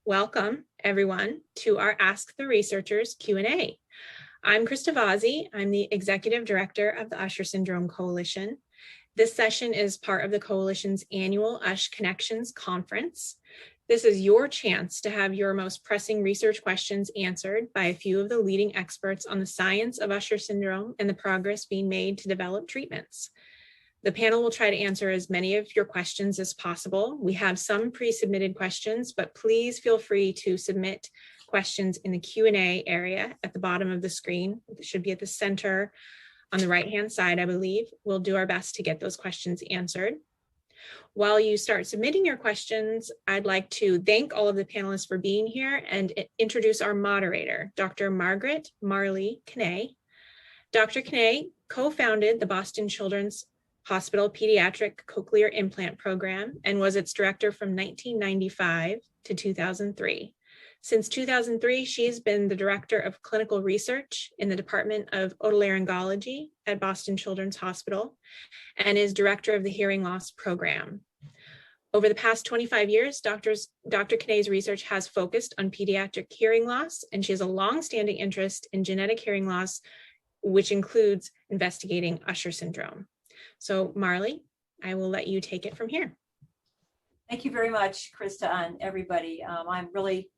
Welcome, everyone, to our Ask the Researchers Q&A. I'm Krista Vazzi. I'm the Executive Director of the Usher Syndrome Coalition. This session is part of the Coalition's annual USH Connections Conference. This is your chance to have your most pressing research questions answered by a few of the leading experts on the science of Usher syndrome and the progress being made to develop treatments. The panel will try to answer as many of your questions as possible. We have some pre-submitted questions, but please feel free to submit questions in the Q&A area at the bottom of the screen. It should be at the center on the right-hand side, I believe. We'll do our best to get those questions answered. While you start submitting your questions, I'd like to thank all of the panelists for being here and introduce our moderator, Dr. Margaret Marley Kenna. Dr. Kenna co-founded the Boston Children's Hospital Pediatric Cochlear Implant Program and was its director from 1995 to 2003. Since 2003, she's been the director of clinical research in the Department of Otolaryngology at Boston Children's Hospital and is director of the Hearing Loss Program. Over the past 25 years, Dr. Kenna's research has focused on pediatric hearing loss, and she has a long-standing interest in genetic hearing loss, which includes investigating Usher syndrome. So Marley, I will let you take it from here. Thank you very much, Krista, and everybody. I'm really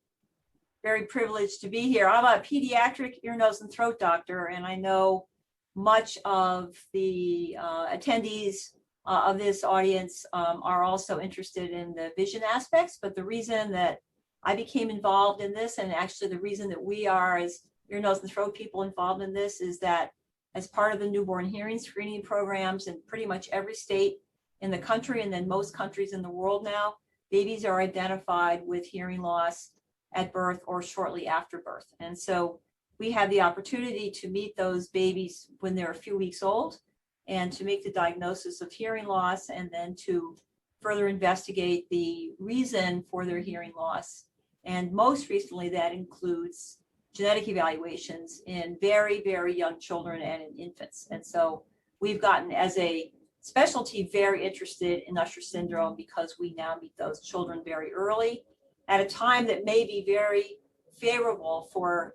very privileged to be here. I'm a pediatric ear, nose, and throat doctor, and I know much of the attendees of this audience are also interested in the vision aspects, but the reason that I became involved in this, and actually the reason that we are as ear, nose, and throat people involved in this, is that as part of the newborn hearing screening programs in pretty much every state in the country, and then most countries in the world now, babies are identified with hearing loss at birth or shortly after birth. And so we had the opportunity to meet those babies when they're a few weeks old and to make the diagnosis of hearing loss, and then to further investigate the reason for their hearing loss. And most recently, that includes genetic evaluations in very, very young children and in infants. And so we've gotten, as a specialty, very interested in Usher syndrome because we now meet those children very early at a time that may be very favorable for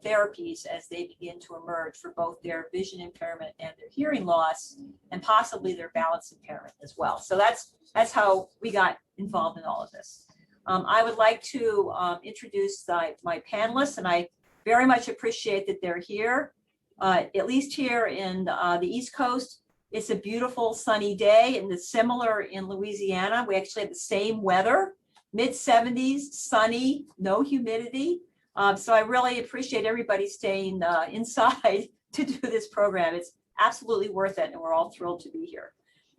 therapies as they begin to emerge for both their vision impairment and their hearing loss, and possibly their balance impairment as well. So that's how we got involved in all of this. I would like to introduce my panelists, and I very much appreciate that they're here. At least here in the East Coast, it's a beautiful sunny day, and it's similar in Louisiana. We actually have the same weather, mid-70s, sunny, no humidity. So I really appreciate everybody staying inside to do this program. It's absolutely worth it, and we're all thrilled to be here.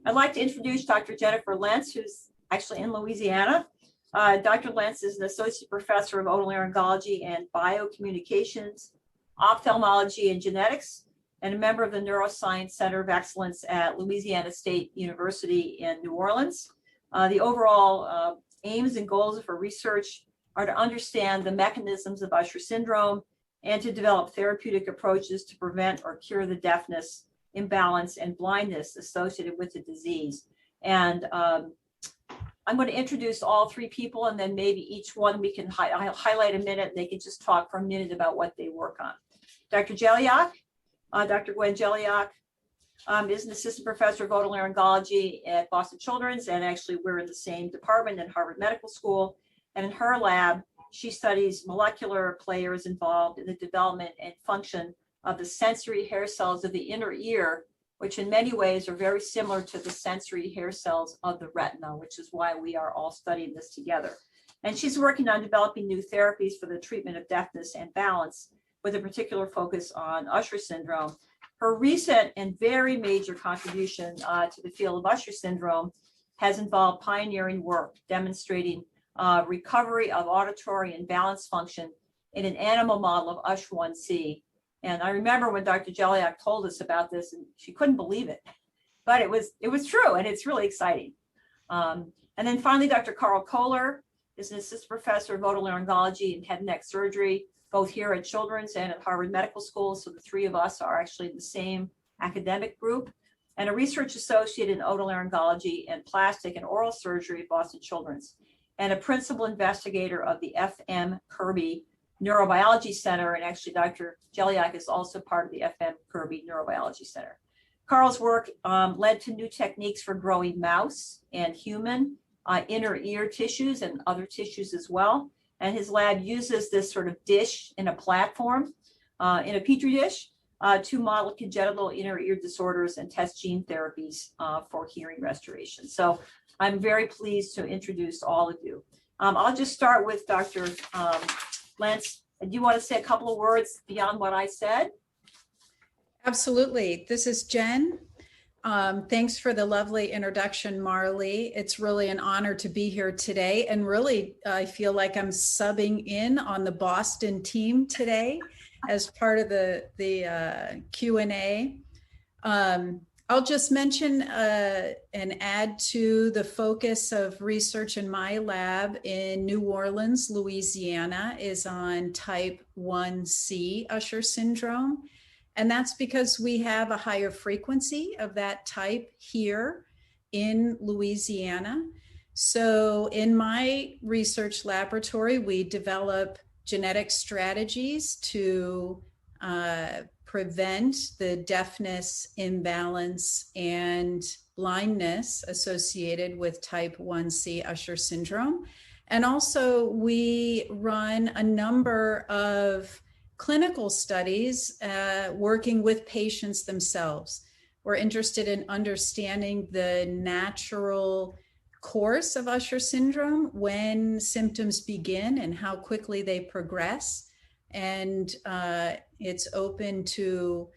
I'd like to introduce Dr. Jennifer Lentz, who's actually in Louisiana. Dr. Lentz is an associate professor of otolaryngology and biocommunications, ophthalmology, and genetics, and a member of the Neuroscience Center of Excellence at Louisiana State University in New Orleans. The overall aims and goals of her research are to understand the mechanisms of Usher syndrome and to develop therapeutic approaches to prevent or cure the deafness, imbalance, and blindness associated with the disease. And I'm going to introduce all three people, and then maybe each one we can highlight a minute, and they can just talk for a minute about what they work on. Dr. Geleoc, Dr. Gwen Geleoc, is an assistant professor of otolaryngology at Boston Children's, and actually we're in the same department at Harvard Medical School. And in her lab, she studies molecular players involved in the development and function of the sensory hair cells of the inner ear, which in many ways are very similar to the sensory hair cells of the retina, which is why we are all studying this together. And she's working on developing new therapies for the treatment of deafness and balance, with a particular focus on Usher syndrome. Her recent and very major contribution to the field of Usher syndrome has involved pioneering work demonstrating recovery of auditory and balance function in an animal model of USH1C. And I remember when Dr. Geleoc told us about this, and she couldn't believe it, but it was true, and it's really exciting. And then finally, Dr. Karl Koehler is an assistant professor of otolaryngology and head and neck surgery, both here at Children's and at Harvard Medical School. So the three of us are actually in the same academic group, and a research associate in otolaryngology and plastic and oral surgery at Boston Children's. and a principal investigator of the FM Kirby Neurobiology Center. And actually, Dr. Geleoc is also part of the FM Kirby Neurobiology Center. Karl's work led to new techniques for growing mouse and human inner ear tissues and other tissues as well. And his lab uses this sort of dish in a platform, in a petri dish, to model congenital inner ear disorders and test gene therapies for hearing restoration. So I'm very pleased to introduce all of you. I'll just start with Dr. Lentz. Do you want to say a couple of words beyond what I said? Absolutely. This is Jen. Thanks for the lovely introduction, Marley. It's really an honor to be here today. And really, I feel like I'm subbing in on the Boston team today as part of the Q&A. I'll just mention and add to the focus of research in my lab in New Orleans, Louisiana, is on type 1C Usher syndrome. And that's because we have a higher frequency of that type here in Louisiana. So in my research laboratory, we develop genetic strategies to prevent the deafness, imbalance, and blindness associated with type 1C Usher syndrome. And also we run a number of clinical studies working with patients themselves. We're interested in understanding the natural course of Usher syndrome, when symptoms begin and how quickly they progress. And it's open to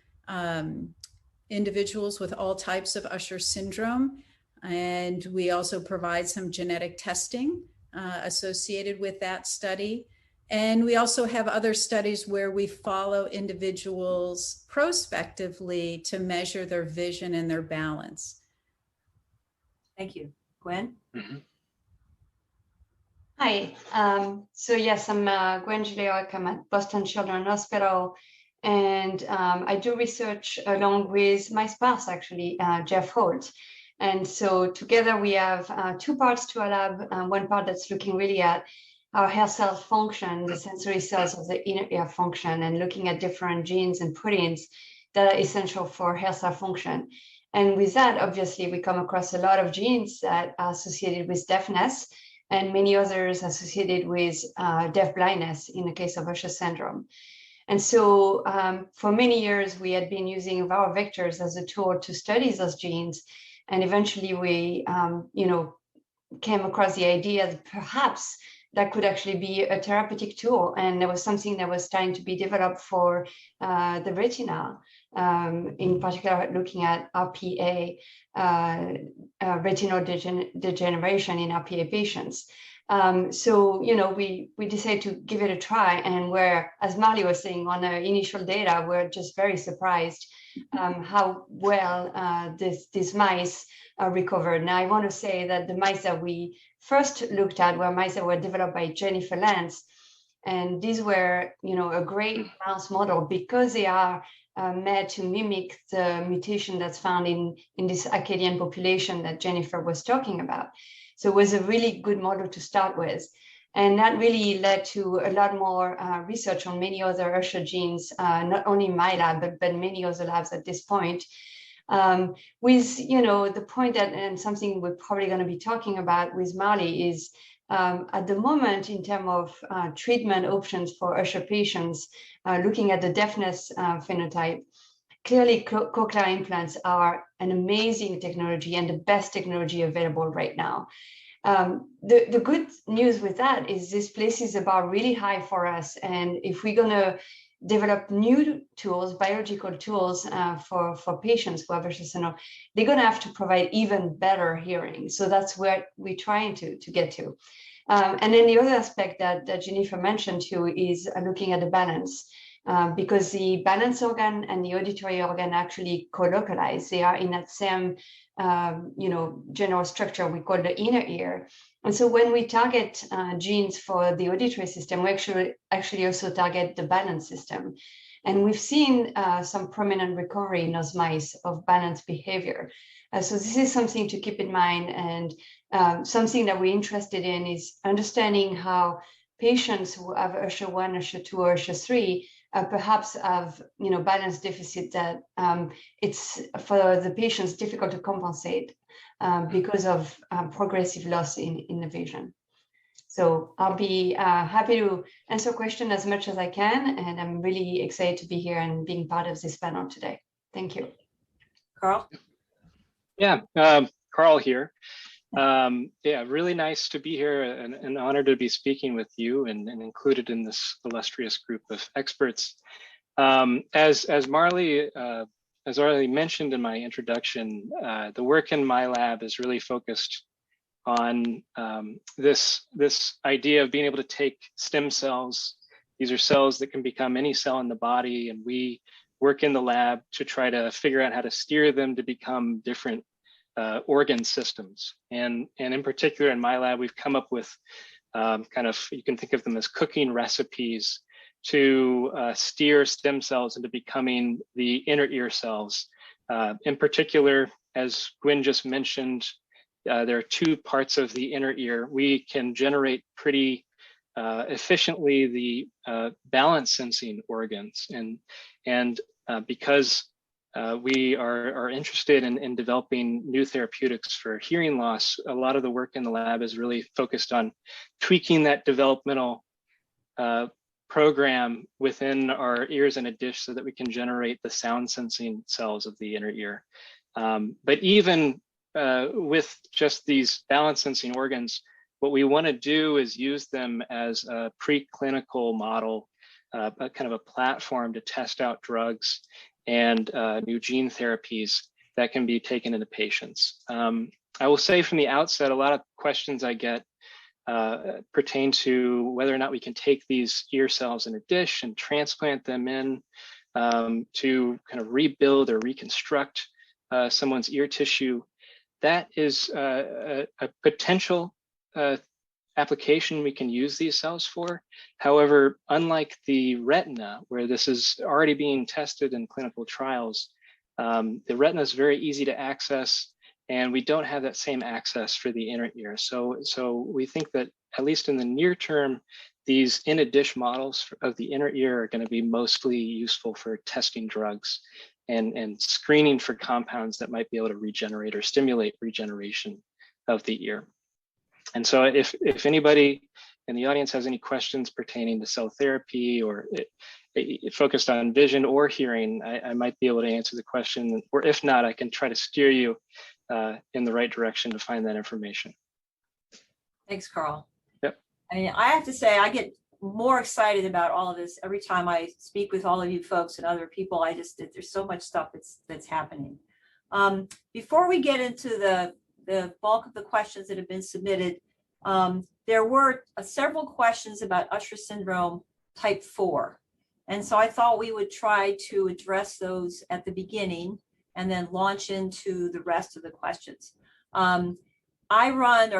individuals with all types of Usher syndrome. And we also provide some genetic testing associated with that study. And we also have other studies where we follow individuals prospectively to measure their vision and their balance. Thank you. Gwen? Mm-hmm. Hi. So yes, I'm Gwen Geleoc. I'm at Boston Children's Hospital, and I do research along with my spouse, actually, Jeff Holt. And so together we have two parts to our lab. One part that's looking really at our hair cell function, the sensory cells of the inner ear function, and looking at different genes and proteins that are essential for hair cell function. And with that, obviously, we come across a lot of genes that are associated with deafness, and many others associated with deaf blindness in the case of Usher syndrome. And so for many years, we had been using viral vectors as a tool to study those genes. And eventually we came across the idea that perhaps that could actually be a therapeutic tool. And there was something that was starting to be developed for the retina, in particular looking at RPA, retinal degeneration in RPA patients. So, we decided to give it a try, and where, as Marley was saying, on the initial data, we're just very surprised how well these mice recovered. Now, I want to say that the mice that we first looked at were mice that were developed by Jennifer Lentz, and these were, a great mouse model because they are made to mimic the mutation that's found in this Acadian population that Jennifer was talking about. So it was a really good model to start with. And that really led to a lot more research on many other Usher genes, not only in my lab, but many other labs at this point. With, the point that, and something we're probably going to be talking about with Marley is, at the moment, in terms of treatment options for Usher patients, looking at the deafness phenotype, clearly cochlear implants are an amazing technology and the best technology available right now. The good news with that is this places the bar really high for us. And if we're going to develop new tools, biological tools for patients who have Usher syndrome, they're going to have to provide even better hearing. So that's where we're trying to get to. And then the other aspect that Jennifer mentioned too is looking at the balance, because the balance organ and the auditory organ actually co-localize. They are in that same general structure we call the inner ear. And so when we target genes for the auditory system, we actually also target the balance system. And we've seen some prominent recovery in those mice of balance behavior. So this is something to keep in mind. And something that we're interested in is understanding how patients who have USH1, USH2, or USH3 perhaps have, balance deficit that it's for the patients difficult to compensate because of progressive loss in the vision. So I'll be happy to answer questions as much as I can, and I'm really excited to be here and being part of this panel today. Thank you. Karl? Yeah, Karl here. Yeah, really nice to be here, and an honor to be speaking with you and included in this illustrious group of experts. As Marley has already mentioned in my introduction, the work in my lab is really focused on this idea of being able to take stem cells. These are cells that can become any cell in the body, and we work in the lab to try to figure out how to steer them to become different organ systems. And in particular, in my lab, we've come up with you can think of them as cooking recipes to steer stem cells into becoming the inner ear cells. In particular, as Gwen just mentioned, there are two parts of the inner ear. We can generate pretty efficiently the balance sensing organs, and because we are interested in developing new therapeutics for hearing loss, a lot of the work in the lab is really focused on tweaking that developmental program within our ears in a dish so that we can generate the sound sensing cells of the inner ear. But even with just these balance sensing organs, what we want to do is use them as a preclinical model, a kind of a platform to test out drugs and new gene therapies that can be taken into patients. I will say from the outset, a lot of questions I get pertain to whether or not we can take these ear cells in a dish and transplant them in to kind of rebuild or reconstruct someone's ear tissue. That is a potential application we can use these cells for. However, unlike the retina, where this is already being tested in clinical trials, the retina is very easy to access, and we don't have that same access for the inner ear. So we think that at least in the near term, these in-a-dish models of the inner ear are going to be mostly useful for testing drugs and screening for compounds that might be able to regenerate or stimulate regeneration of the ear. And so if anybody in the audience has any questions pertaining to cell therapy or focused on vision or hearing, I might be able to answer the question, or if not, I can try to steer you in the right direction to find that information. Thanks, Karl. Yep. I mean, I have to say, I get more excited about all of this every time I speak with all of you folks and other people. There's so much stuff that's happening. Before we get into the bulk of the questions that have been submitted, there were several questions about Usher syndrome type 4. And so I thought we would try to address those at the beginning and then launch into the rest of the questions. I run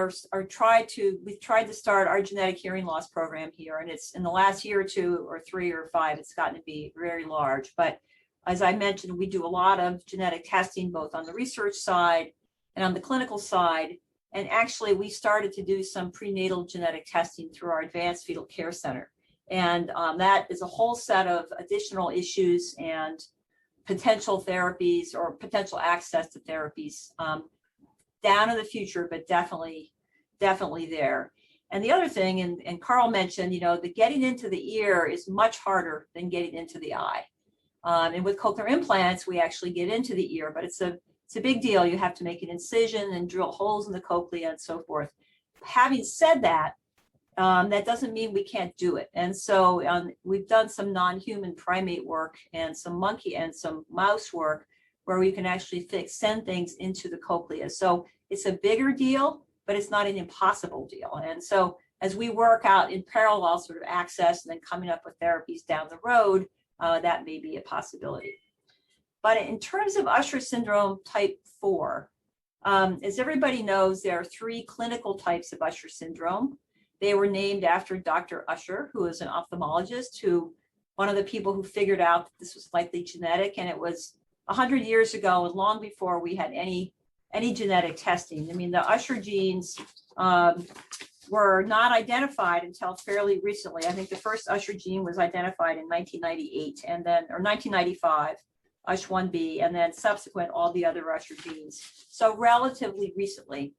we've tried to start our genetic hearing loss program here, and it's in the last year or two or 3 or 5, it's gotten to be very large. But as I mentioned, we do a lot of genetic testing, both on the research side and on the clinical side. And actually, we started to do some prenatal genetic testing through our Advanced Fetal Care Center. And that is a whole set of additional issues and potential therapies or potential access to therapies down in the future, but definitely there. And the other thing, and Karl mentioned, the getting into the ear is much harder than getting into the eye. And with cochlear implants, we actually get into the ear, but it's a big deal. You have to make an incision and drill holes in the cochlea and so forth. Having said that, that doesn't mean we can't do it. And so we've done some non-human primate work and some monkey and some mouse work where we can actually send things into the cochlea. So it's a bigger deal, but it's not an impossible deal. And so as we work out in parallel sort of access and then coming up with therapies down the road, that may be a possibility. But in terms of Usher syndrome type 4, as everybody knows, there are 3 clinical types of Usher syndrome. They were named after Dr. Usher, who is an ophthalmologist, one of the people who figured out that this was likely genetic, and it was 100 years ago and long before we had any any genetic testing. I mean, the Usher genes were not identified until fairly recently. I think the first Usher gene was identified in 1998 and then, or 1995, USH1B, and then subsequent all the other Usher genes. So relatively recently.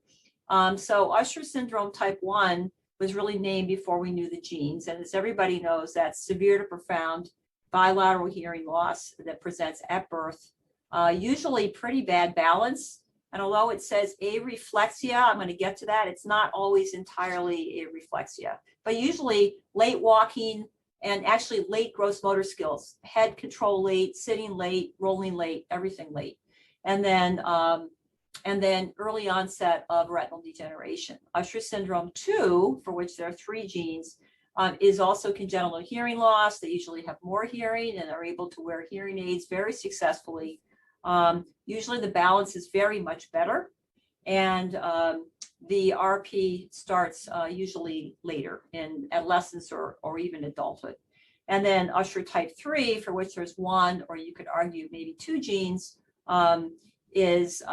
So Usher syndrome type 1 was really named before we knew the genes. And as everybody knows, that's severe to profound bilateral hearing loss that presents at birth, usually pretty bad balance. And although it says areflexia, I'm going to get to that, it's not always entirely areflexia, but usually late walking and actually late gross motor skills, head control late, sitting late, rolling late, everything late. And then early onset of retinal degeneration. Usher syndrome 2, for which there are 3 genes, is also congenital hearing loss. They usually have more hearing and are able to wear hearing aids very successfully. Usually the balance is very much better, and the RP starts usually later in adolescence or even adulthood. And then Usher type 3, for which there's 1, or you could argue maybe 2 genes, is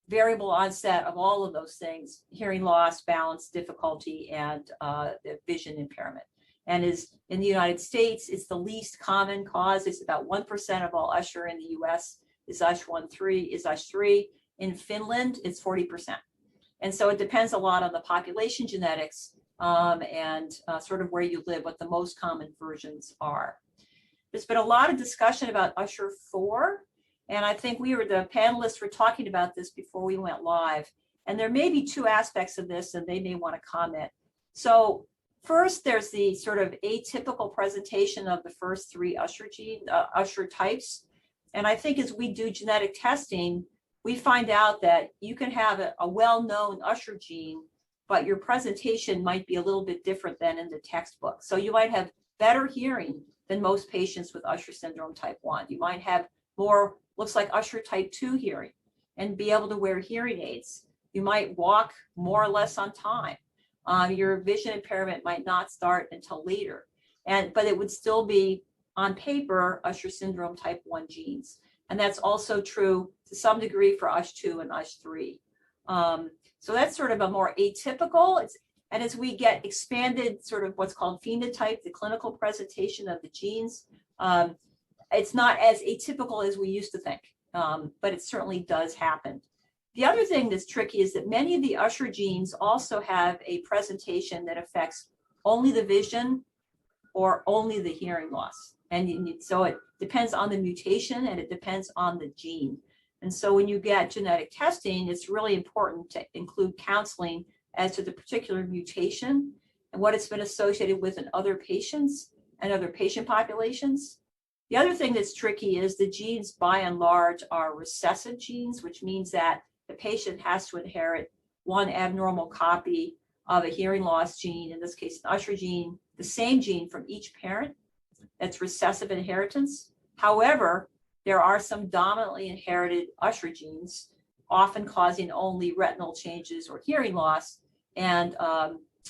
variable onset of all of those things: hearing loss, balance difficulty, and vision impairment. And is in the United States, it's the least common cause. It's about 1% of all Usher in the US is USH3. In Finland, it's 40%. And so it depends a lot on the population genetics and sort of where you live, what the most common versions are. There's been a lot of discussion about Usher 4. And I think the panelists were talking about this before we went live. And there may be 2 aspects of this, and they may want to comment. So first, there's the sort of atypical presentation of the first 3 Usher types. And I think as we do genetic testing, we find out that you can have a well-known Usher gene, but your presentation might be a little bit different than in the textbook. So you might have better hearing than most patients with Usher syndrome type 1. You might have more, looks like Usher type 2 hearing and be able to wear hearing aids. You might walk more or less on time. Your vision impairment might not start until later, but it would still be on paper Usher syndrome type 1 genes. And that's also true to some degree for USH2 and USH3. So that's sort of a more atypical. And as we get expanded sort of what's called phenotype, the clinical presentation of the genes, it's not as atypical as we used to think, but it certainly does happen. The other thing that's tricky is that many of the Usher genes also have a presentation that affects only the vision or only the hearing loss. And so it depends on the mutation and it depends on the gene. And so when you get genetic testing, it's really important to include counseling as to the particular mutation and what it's been associated with in other patients and other patient populations. The other thing that's tricky is the genes, by and large, are recessive genes, which means that the patient has to inherit 1 abnormal copy of a hearing loss gene, in this case, an Usher gene, the same gene from each parent. That's recessive inheritance. However, there are some dominantly inherited Usher genes, often causing only retinal changes or hearing loss. And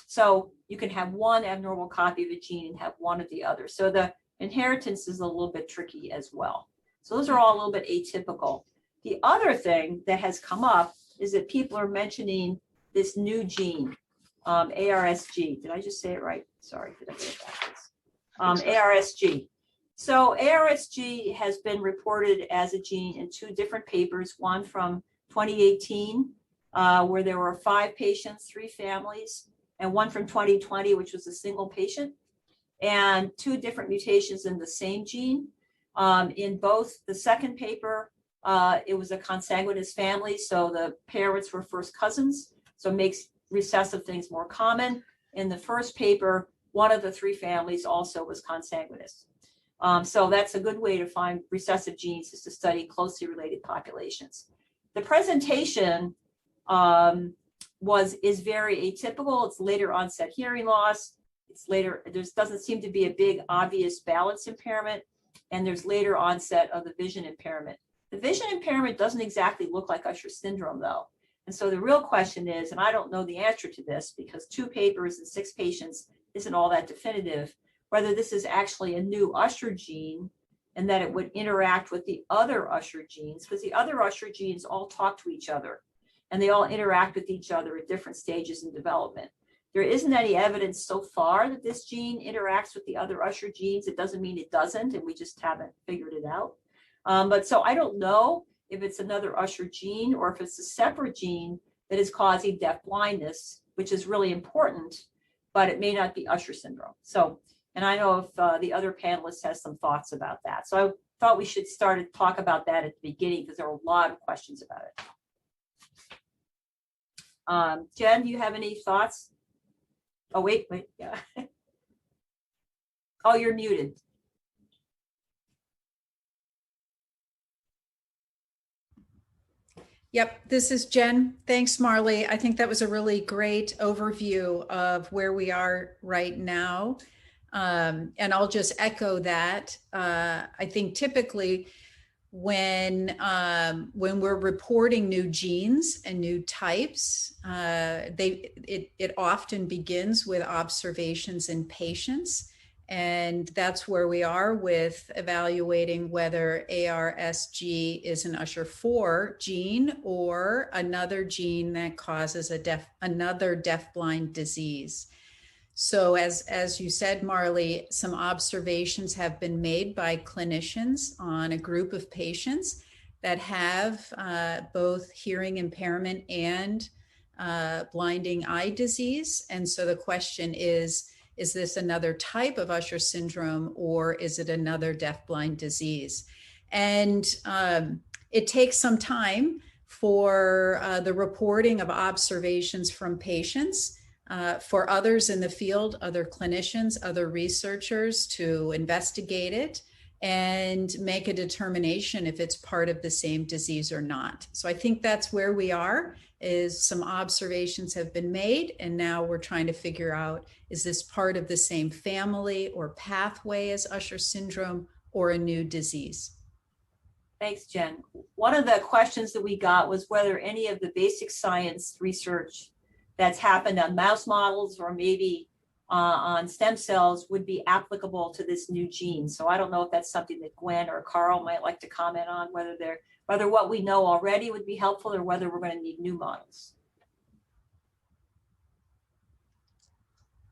so you can have 1 abnormal copy of a gene and have 1 of the other. So the inheritance is a little bit tricky as well. So those are all a little bit atypical. The other thing that has come up is that people are mentioning this new gene, ARSG. Did I just say it right? Sorry, did I get it backwards? ARSG. So ARSG has been reported as a gene in 2 different papers, one from 2018, where there were 5 patients, 3 families, and one from 2020, which was a single patient, and 2 different mutations in the same gene. In both the second paper, it was a consanguineous family, so the parents were first cousins, so it makes recessive things more common. In the first paper, one of the 3 families also was consanguineous. So that's a good way to find recessive genes, is to study closely related populations. The presentation is very atypical. It's later onset hearing loss. There doesn't seem to be a big obvious balance impairment, and there's later onset of the vision impairment. The vision impairment doesn't exactly look like Usher syndrome, though. And so the real question is, and I don't know the answer to this because 2 papers and 6 patients isn't all that definitive, whether this is actually a new Usher gene and that it would interact with the other Usher genes, because the other Usher genes all talk to each other. and they all interact with each other at different stages in development. There isn't any evidence so far that this gene interacts with the other Usher genes. It doesn't mean it doesn't, and we just haven't figured it out. But so I don't know if it's another Usher gene or if it's a separate gene that is causing deaf blindness, which is really important, but it may not be Usher syndrome. So, and I know if the other panelist has some thoughts about that. So I thought we should start to talk about that at the beginning because there are a lot of questions about it. Jen, do you have any thoughts? Oh, wait, yeah. Oh, you're muted. Yep, this is Jen. Thanks, Marley. I think that was a really great overview of where we are right now. And I'll just echo that. I think typically when we're reporting new genes and new types, it often begins with observations in patients. And that's where we are with evaluating whether ARSG is an Usher4 gene or another gene that causes another deafblind disease. So as you said, Marley, some observations have been made by clinicians on a group of patients that have both hearing impairment and blinding eye disease. And so the question is this another type of Usher syndrome or is it another deafblind disease? And it takes some time for the reporting of observations from patients. For others in the field, other clinicians, other researchers to investigate it and make a determination if it's part of the same disease or not. So I think that's where we are, is some observations have been made and now we're trying to figure out, is this part of the same family or pathway as Usher syndrome or a new disease? Thanks, Jen. One of the questions that we got was whether any of the basic science research that's happened on mouse models or maybe on stem cells would be applicable to this new gene. So I don't know if that's something that Gwen or Karl might like to comment on, whether what we know already would be helpful or whether we're going to need new models.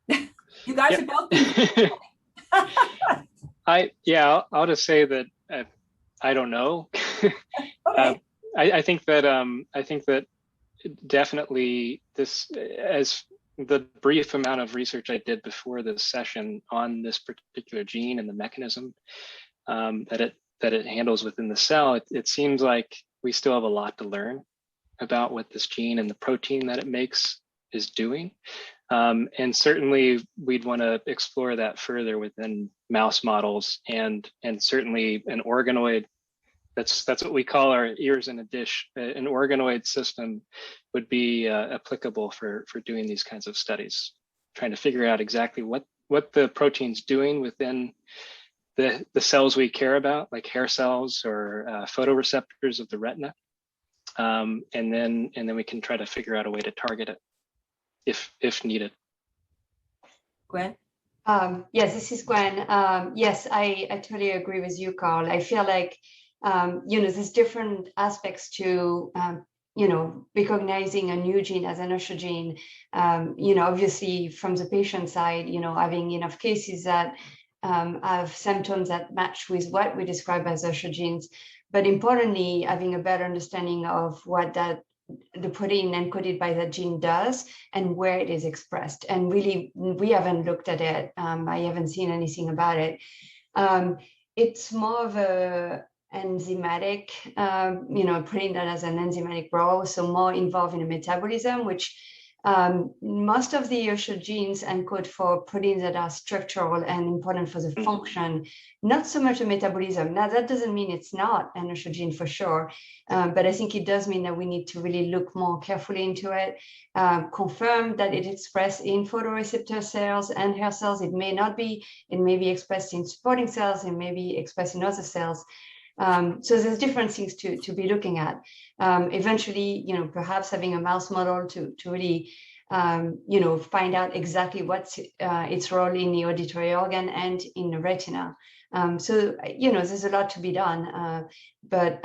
You guys are both. I'll just say that I don't know. Okay. I think that definitely this, as the brief amount of research I did before this session on this particular gene and the mechanism that it handles within the cell, it seems like we still have a lot to learn about what this gene and the protein that it makes is doing. And certainly we'd want to explore that further within mouse models and certainly an organoid. That's what we call our ears in a dish. An organoid system would be applicable for doing these kinds of studies, trying to figure out exactly what the protein's doing within the cells we care about, like hair cells or photoreceptors of the retina, and then we can try to figure out a way to target it if needed. Gwen? Yes, this is Gwen. Yes, I totally agree with you, Karl. I feel like there's different aspects to, recognizing a new gene as an Usher gene. Obviously from the patient side, having enough cases that have symptoms that match with what we describe as Usher genes, but importantly, having a better understanding of what the protein encoded by that gene does and where it is expressed. And really, we haven't looked at it. I haven't seen anything about it. It's more of a enzymatic, protein that has an enzymatic role, so more involved in the metabolism, which most of the Usher genes encode for proteins that are structural and important for the function, not so much the metabolism. Now, that doesn't mean it's not an Usher gene for sure, but I think it does mean that we need to really look more carefully into it, confirm that it expressed in photoreceptor cells and hair cells. It may not be, it may be expressed in supporting cells, it may be expressed in other cells. So there's different things to be looking at. Eventually, perhaps having a mouse model to really, find out exactly what's its role in the auditory organ and in the retina. So, there's a lot to be done, but,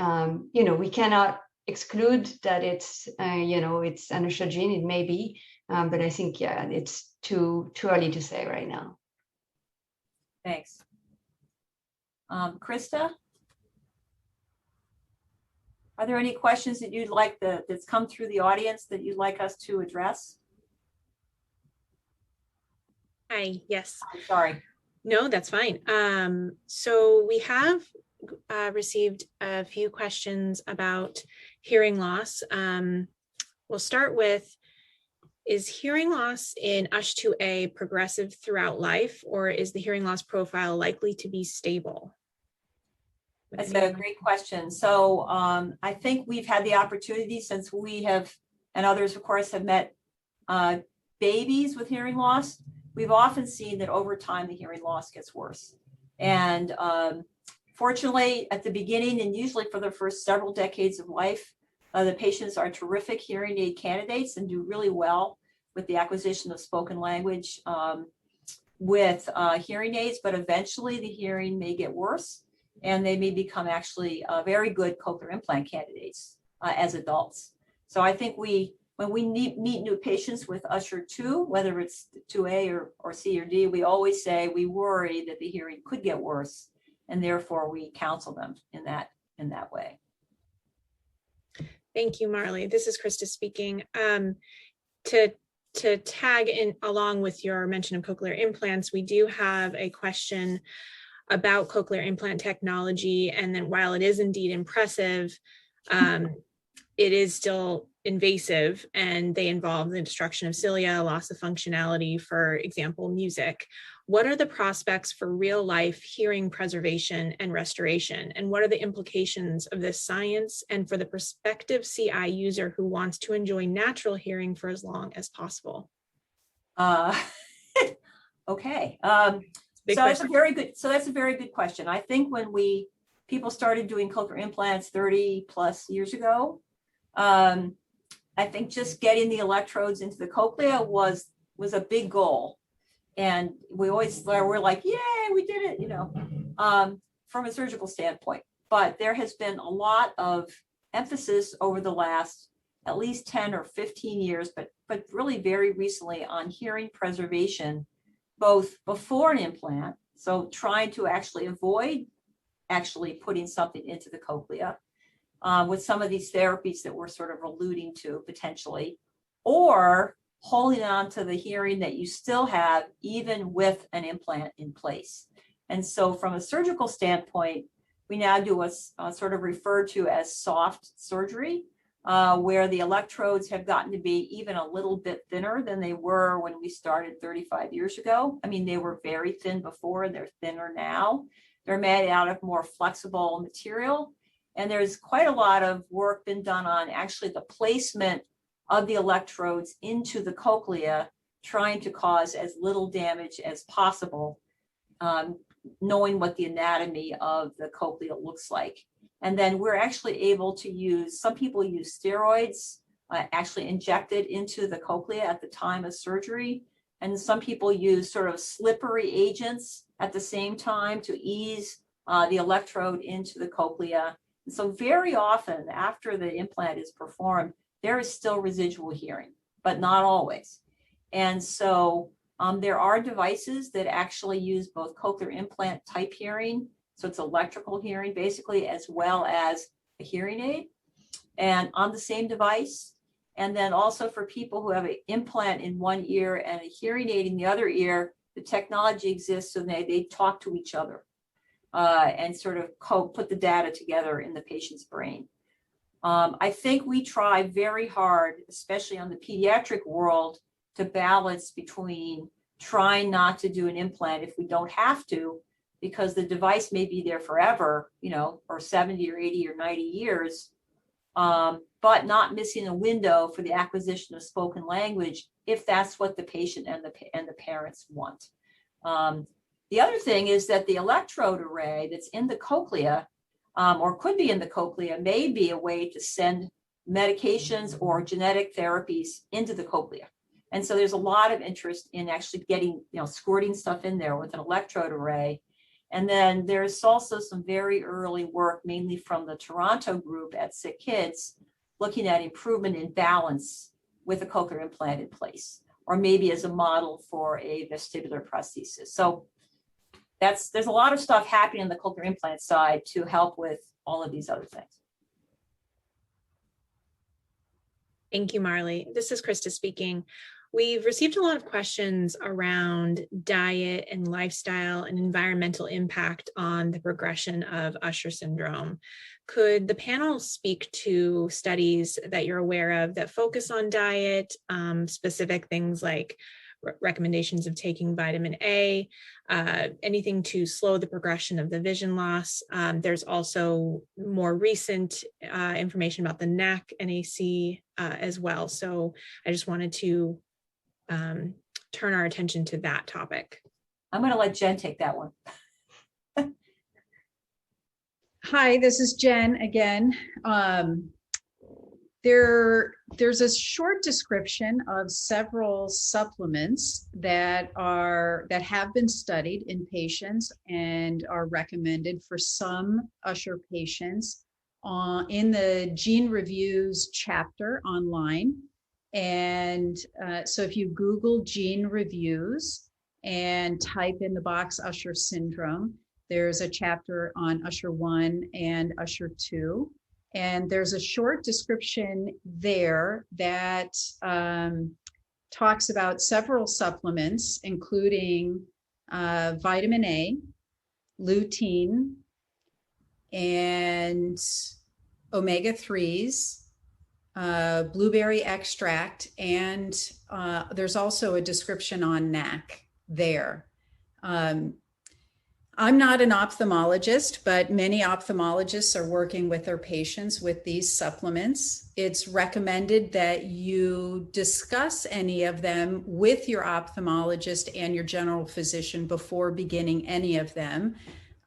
we cannot exclude that it's it's an Usher gene. It may be, but I think it's too early to say right now. Thanks. Krista? Are there any questions that you'd like that's come through the audience that you'd like us to address? Hi, yes. I'm sorry. No, that's fine. So we have received a few questions about hearing loss. We'll start with, is hearing loss in USH2A progressive throughout life, or is the hearing loss profile likely to be stable? That's a great question. So I think we've had the opportunity, since we have, and others of course have met babies with hearing loss, we've often seen that over time the hearing loss gets worse. And fortunately, at the beginning and usually for the first several decades of life, the patients are terrific hearing aid candidates and do really well with the acquisition of spoken language with hearing aids, but eventually the hearing may get worse and they may become actually very good cochlear implant candidates as adults. So I think when we meet new patients with Usher2, whether it's 2A or C or D, we always say we worry that the hearing could get worse, and therefore we counsel them in that way. Thank you, Marley. This is Krista speaking. To tag in along with your mention of cochlear implants, we do have a question about cochlear implant technology, and then while it is indeed impressive, it is still invasive, and they involve the destruction of cilia, loss of functionality, for example, music. What are the prospects for real life hearing preservation and restoration? And what are the implications of this science and for the prospective CI user who wants to enjoy natural hearing for as long as possible? Okay. So that's a very good question. I think when people started doing cochlear implants 30 plus years ago, I think just getting the electrodes into the cochlea was a big goal. And we're like, yay, we did it, from a surgical standpoint. But there has been a lot of emphasis over the last at least 10 or 15 years, but really very recently on hearing preservation, both before an implant, so trying to actually avoid actually putting something into the cochlea, with some of these therapies that we're sort of alluding to potentially, or holding on to the hearing that you still have even with an implant in place. And so from a surgical standpoint, we now do what's sort of referred to as soft surgery, where the electrodes have gotten to be even a little bit thinner than they were when we started 35 years ago. I mean, they were very thin before, they're thinner now. They're made out of more flexible material. And there's quite a lot of work been done on actually the placement of the electrodes into the cochlea, trying to cause as little damage as possible, knowing what the anatomy of the cochlea looks like. And then we're actually able to use, some people use steroids, actually injected into the cochlea at the time of surgery. And some people use sort of slippery agents at the same time to ease the electrode into the cochlea. And so very often after the implant is performed, there is still residual hearing, but not always. And so there are devices that actually use both cochlear implant type hearing, so it's electrical hearing basically, as well as a hearing aid, and on the same device. And then also for people who have an implant in one ear and a hearing aid in the other ear, the technology exists so they talk to each other and sort of put the data together in the patient's brain. I think we try very hard, especially on the pediatric world, to balance between trying not to do an implant if we don't have to, because the device may be there forever, or 70 or 80 or 90 years, but not missing a window for the acquisition of spoken language if that's what the patient and the parents want. The other thing is that the electrode array that's in the cochlea, or could be in the cochlea, may be a way to send medications or genetic therapies into the cochlea. And so there's a lot of interest in actually getting, squirting stuff in there with an electrode array. And then there's also some very early work, mainly from the Toronto group at Sick Kids, looking at improvement in balance with a cochlear implant in place, or maybe as a model for a vestibular prosthesis. So there's a lot of stuff happening on the cochlear implant side to help with all of these other things. Thank you, Marley. This is Krista speaking. We've received a lot of questions around diet and lifestyle and environmental impact on the progression of Usher syndrome. Could the panel speak to studies that you're aware of that focus on diet, specific things like recommendations of taking vitamin A, anything to slow the progression of the vision loss? There's also more recent information about the NAC as well. So I just wanted to turn our attention to that topic. I'm going to let Jen take that one. Hi, this is Jen again. There's a short description of several supplements that have been studied in patients and are recommended for some Usher patients in the Gene Reviews chapter online. And so if you Google Gene Reviews and type in the box Usher syndrome, there's a chapter on Usher 1 and Usher 2. And there's a short description there that talks about several supplements, including vitamin A, lutein, and omega-3s, blueberry extract, and there's also a description on NAC there. I'm not an ophthalmologist, but many ophthalmologists are working with their patients with these supplements. It's recommended that you discuss any of them with your ophthalmologist and your general physician before beginning any of them,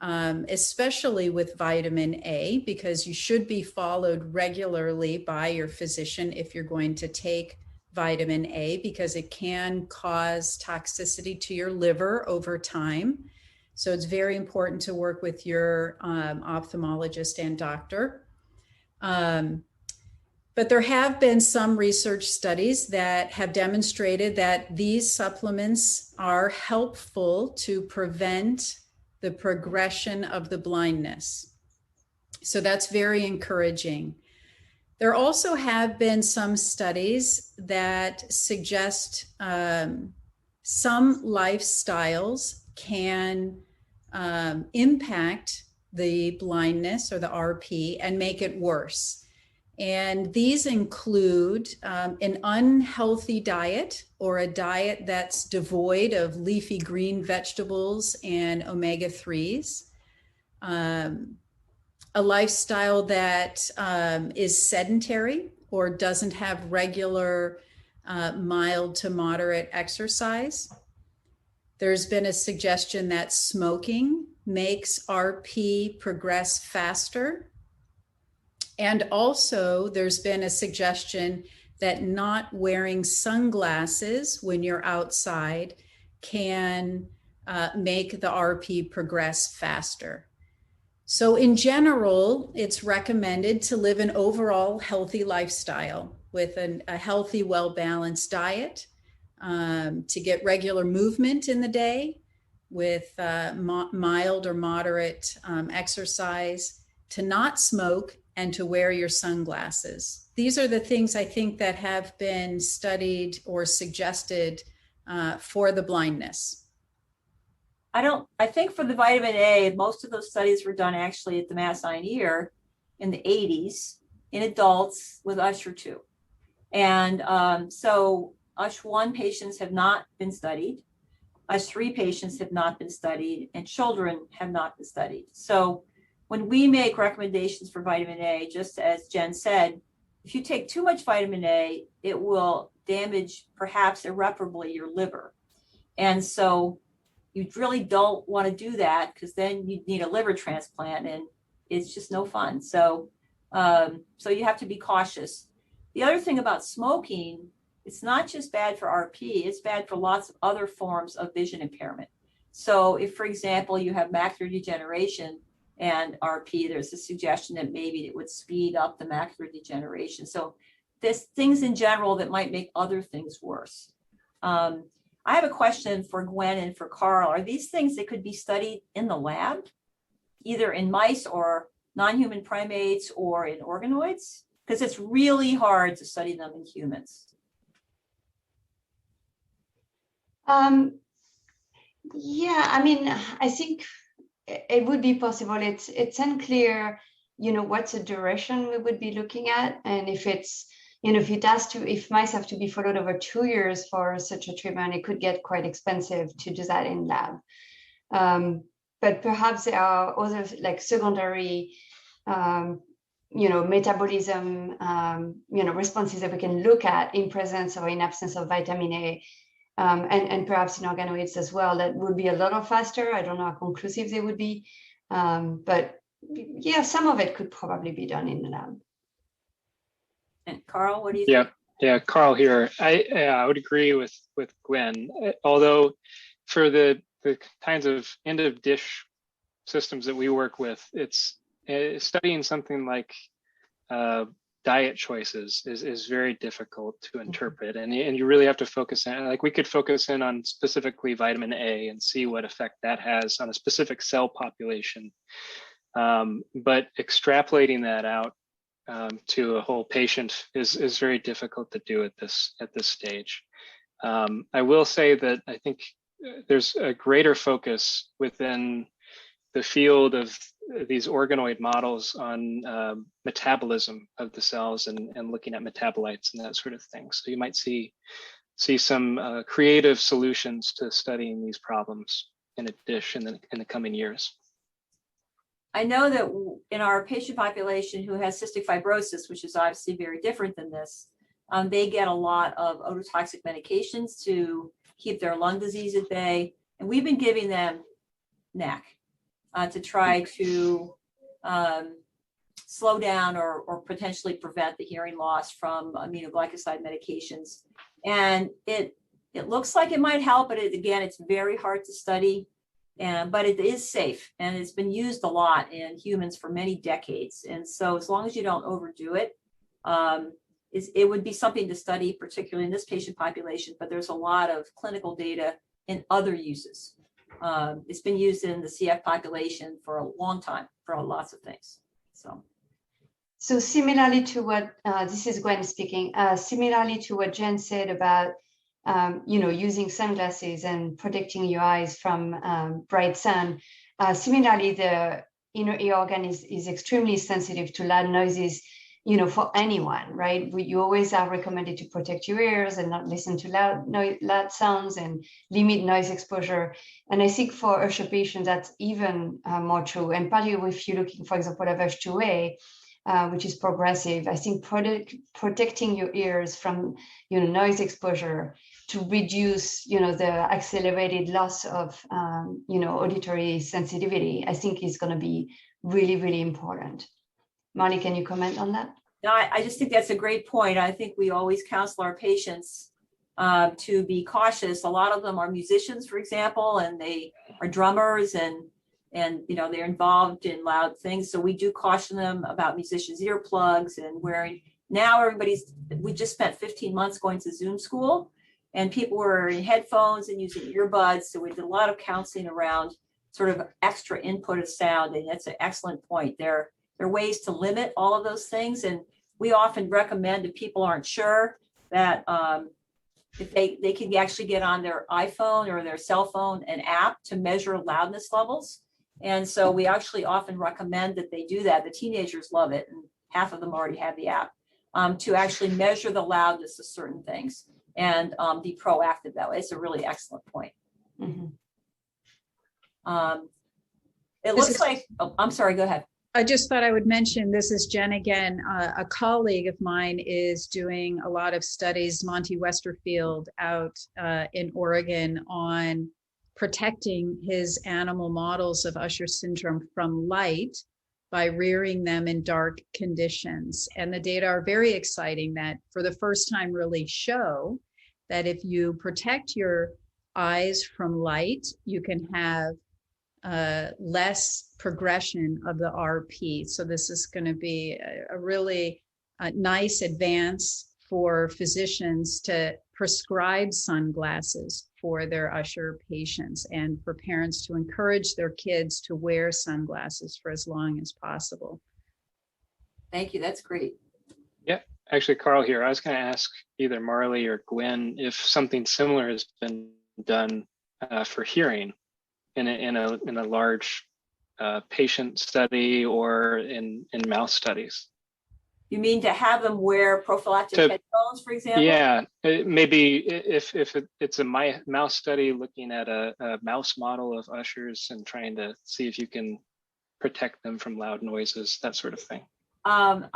especially with vitamin A, because you should be followed regularly by your physician if you're going to take vitamin A, because it can cause toxicity to your liver over time. So it's very important to work with your ophthalmologist and doctor. But there have been some research studies that have demonstrated that these supplements are helpful to prevent the progression of the blindness. So that's very encouraging. There also have been some studies that suggest some lifestyles can impact the blindness or the RP and make it worse. And these include an unhealthy diet, or a diet that's devoid of leafy green vegetables and omega-3s, a lifestyle that is sedentary or doesn't have regular mild to moderate exercise. There's been a suggestion that smoking makes RP progress faster. And also there's been a suggestion that not wearing sunglasses when you're outside can make the RP progress faster. So in general, it's recommended to live an overall healthy lifestyle with a healthy, well-balanced diet, to get regular movement in the day with mild or moderate exercise, to not smoke, and to wear your sunglasses. These are the things I think that have been studied or suggested for the blindness. I think for the vitamin A, most of those studies were done actually at the Mass Eye and Ear in the 80s in adults with Usher 2. And so Usher 1 patients have not been studied. Usher 3 patients have not been studied, and children have not been studied. So when we make recommendations for vitamin A, just as Jen said, if you take too much vitamin A, it will damage perhaps irreparably your liver. And so you really don't want to do that, because then you need a liver transplant, and it's just no fun. So, so you have to be cautious. The other thing about smoking, it's not just bad for RP, it's bad for lots of other forms of vision impairment. So if, for example, you have macular degeneration, and RP, there's a suggestion that maybe it would speed up the macular degeneration. So there's things in general that might make other things worse. I have a question for Gwen and for Karl. Are these things that could be studied in the lab, either in mice or non-human primates or in organoids? Because it's really hard to study them in humans. Yeah, I mean, I think it would be possible. It's unclear, what's the duration we would be looking at, and if it's, if mice have to be followed over 2 years for such a treatment, it could get quite expensive to do that in lab. But perhaps there are other like secondary, metabolism, responses that we can look at in presence or in absence of vitamin A. And perhaps in organoids as well, that would be a lot faster. I don't know how conclusive they would be, but yeah, some of it could probably be done in the lab. And Karl, what do you think? Yeah, Karl here. I would agree with Gwen. Although for the kinds of end of dish systems that we work with, it's studying something like diet choices is very difficult to interpret, and you really have to focus in. Like we could focus in on specifically vitamin A and see what effect that has on a specific cell population, but extrapolating that out to a whole patient is very difficult to do at this stage. I will say that I think there's a greater focus within the field of these organoid models on metabolism of the cells and looking at metabolites and that sort of thing. So you might see some creative solutions to studying these problems in a dish in the coming years. I know that in our patient population who has cystic fibrosis, which is obviously very different than this, they get a lot of ototoxic medications to keep their lung disease at bay. And we've been giving them NAC to try to slow down or potentially prevent the hearing loss from aminoglycoside medications. And it looks like it might help, but again, it's very hard to study. But it is safe, and it's been used a lot in humans for many decades. And so as long as you don't overdo it, it would be something to study, particularly in this patient population, but there's a lot of clinical data in other uses. It's been used in the CF population for a long time for lots of things. So similarly to what, this is Gwen speaking, similarly to what Jen said about using sunglasses and protecting your eyes from bright sun. Similarly, the inner ear organ is extremely sensitive to loud noises, for anyone, right? You always are recommended to protect your ears and not listen to loud sounds and limit noise exposure. And I think for Usher patients, that's even more true. And particularly if you're looking, for example, at USH2021, which is progressive, I think protecting your ears from, noise exposure to reduce, the accelerated loss of, auditory sensitivity, I think is going to be really, really important. Molly, can you comment on that? No, I just think that's a great point. I think we always counsel our patients to be cautious. A lot of them are musicians, for example, and they are drummers and they're involved in loud things. So we do caution them about musicians' earplugs and wearing. Now we just spent 15 months going to Zoom school, and people were wearing headphones and using earbuds. So we did a lot of counseling around sort of extra input of sound, and that's an excellent point. There are ways to limit all of those things, and we often recommend if people aren't sure that if they can actually get on their iPhone or their cell phone an app to measure loudness levels. And so we actually often recommend that they do that. The teenagers love it, and half of them already have the app, to actually measure the loudness of certain things and be proactive that way. It's a really excellent point. Mm-hmm. It looks like, I'm sorry, go ahead. I just thought I would mention, this is Jen again. A colleague of mine is doing a lot of studies, Monty Westerfield out in Oregon, on protecting his animal models of Usher syndrome from light by rearing them in dark conditions. And the data are very exciting that for the first time really show that if you protect your eyes from light, you can have less progression of the RP. So this is going to be a really nice advance for physicians to prescribe sunglasses for their Usher patients, and for parents to encourage their kids to wear sunglasses for as long as possible. Thank you. That's great. Yeah, actually, Karl here. I was going to ask either Marley or Gwen if something similar has been done for hearing in a large patient study or in mouse studies. You mean to have them wear prophylactic headphones, for example? Yeah, maybe if it's a mouse study looking at a mouse model of Ushers and trying to see if you can protect them from loud noises, that sort of thing. Gwen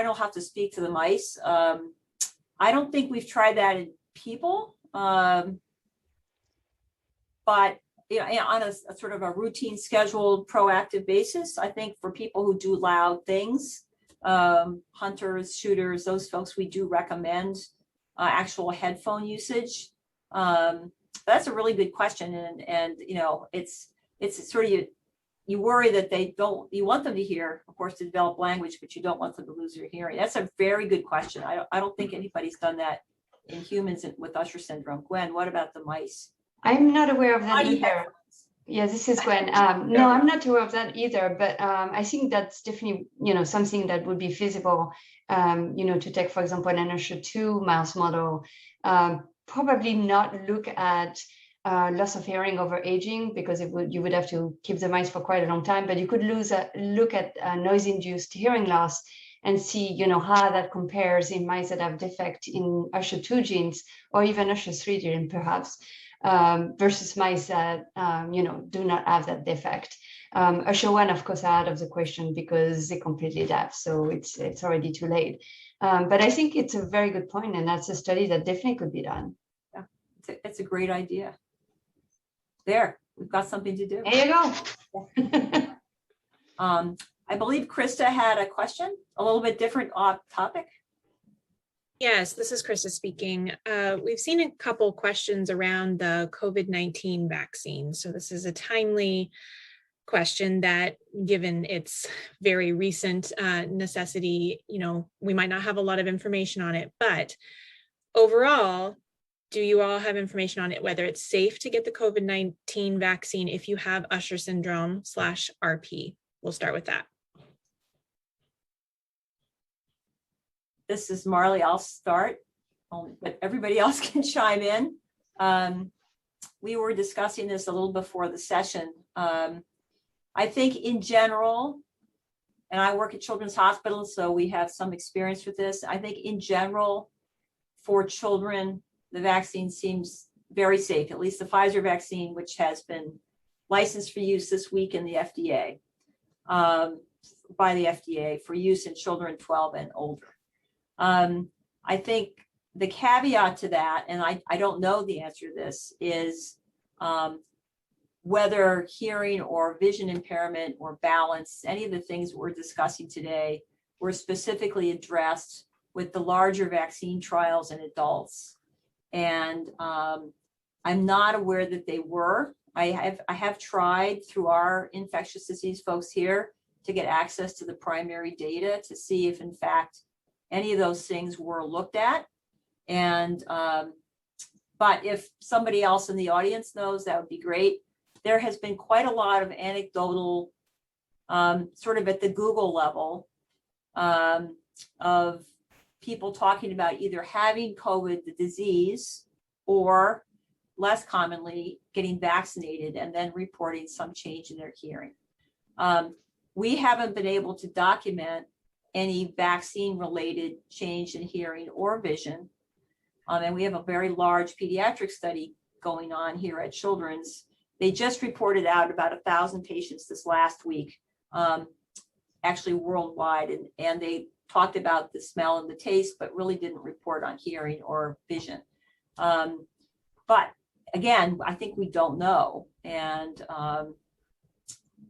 will have to speak to the mice. I don't think we've tried that in people, but on a sort of a routine, scheduled, proactive basis, I think for people who do loud things, hunters, shooters, those folks, we do recommend actual headphone usage. That's a really good question, and it's sort of you worry that you want them to hear, of course, to develop language, but you don't want them to lose their hearing. That's a very good question. I don't think anybody's done that in humans with Usher syndrome. Gwen, what about the mice? I'm not aware of that either. Yeah, this is Gwen. No, I'm not aware of that either, but I think that's definitely, something that would be feasible, to take, for example, an Usher2 mouse model, probably not look at loss of hearing over aging, because you would have to keep the mice for quite a long time, but you could look at noise-induced hearing loss and see, how that compares in mice that have defect in Usher2 genes, or even Usher3 gene, perhaps, versus mice that, do not have that defect. Usher1, of course, are out of the question because they're completely deaf, so it's already too late. But I think it's a very good point, and that's a study that definitely could be done. Yeah, it's a great idea. There, we've got something to do. There you go. I believe Krista had a question, a little bit different topic. Yes, this is Krista speaking. We've seen a couple questions around the COVID-19 vaccine. So this is a timely question that, given its very recent necessity, we might not have a lot of information on it, but overall, do you all have information on it, whether it's safe to get the COVID-19 vaccine if you have Usher syndrome /RP? We'll start with that. This is Marley. I'll start, but everybody else can chime in. We were discussing this a little before the session. I think in general, and I work at Children's Hospitals, so we have some experience with this. I think in general, for children, the vaccine seems very safe, at least the Pfizer vaccine, which has been licensed for use this week in the FDA, by the FDA for use in children 12 and older. I think the caveat to that, and I don't know the answer to this, is whether hearing or vision impairment or balance, any of the things we're discussing today, were specifically addressed with the larger vaccine trials in adults. And I'm not aware that they were. I have tried through our infectious disease folks here to get access to the primary data to see if, in fact, any of those things were looked at. And but if somebody else in the audience knows, that would be great. There has been quite a lot of anecdotal, sort of at the Google level, of people talking about either having COVID, the disease, or less commonly getting vaccinated and then reporting some change in their hearing. We haven't been able to document any vaccine-related change in hearing or vision. And we have a very large pediatric study going on here at Children's. They just reported out about 1,000 patients this last week, actually worldwide, and they talked about the smell and the taste, but really didn't report on hearing or vision. But again, I think we don't know. And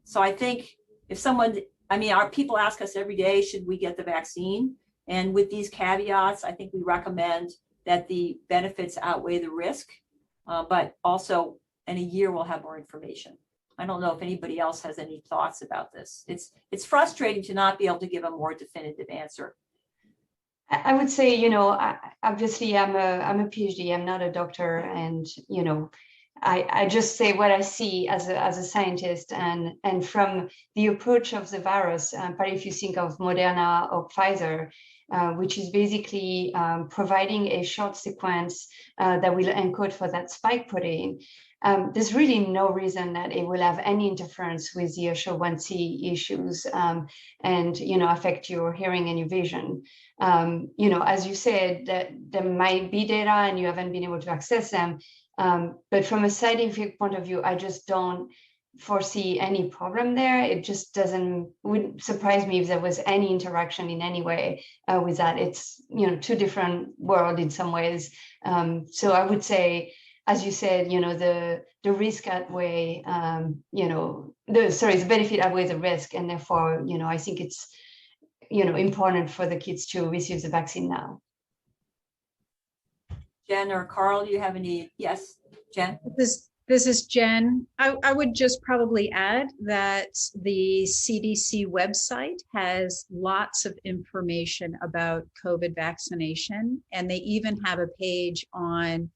so I think if someone, our people ask us every day, should we get the vaccine? And with these caveats, I think we recommend that the benefits outweigh the risk. But also, in a year we'll have more information. I don't know if anybody else has any thoughts about this. It's frustrating to not be able to give a more definitive answer. I would say, obviously I'm a PhD, I'm not a doctor, and I just say what I see as a scientist, and from the approach of the virus, but if you think of Moderna or Pfizer, which is basically providing a short sequence that will encode for that spike protein, there's really no reason that it will have any interference with the USH1C issues and affect your hearing and your vision. As you said, that there might be data and you haven't been able to access them. But from a scientific point of view, I just don't foresee any problem there. It just would surprise me if there was any interaction in any way with that. It's, two different worlds in some ways. So I would say, as you said, the risk outweigh, the benefit outweighs the risk. And therefore, I think it's, important for the kids to receive the vaccine now. Jen or Karl, do you have any? Yes, Jen. This is Jen. I would just probably add that the CDC website has lots of information about COVID vaccination, and they even have a page on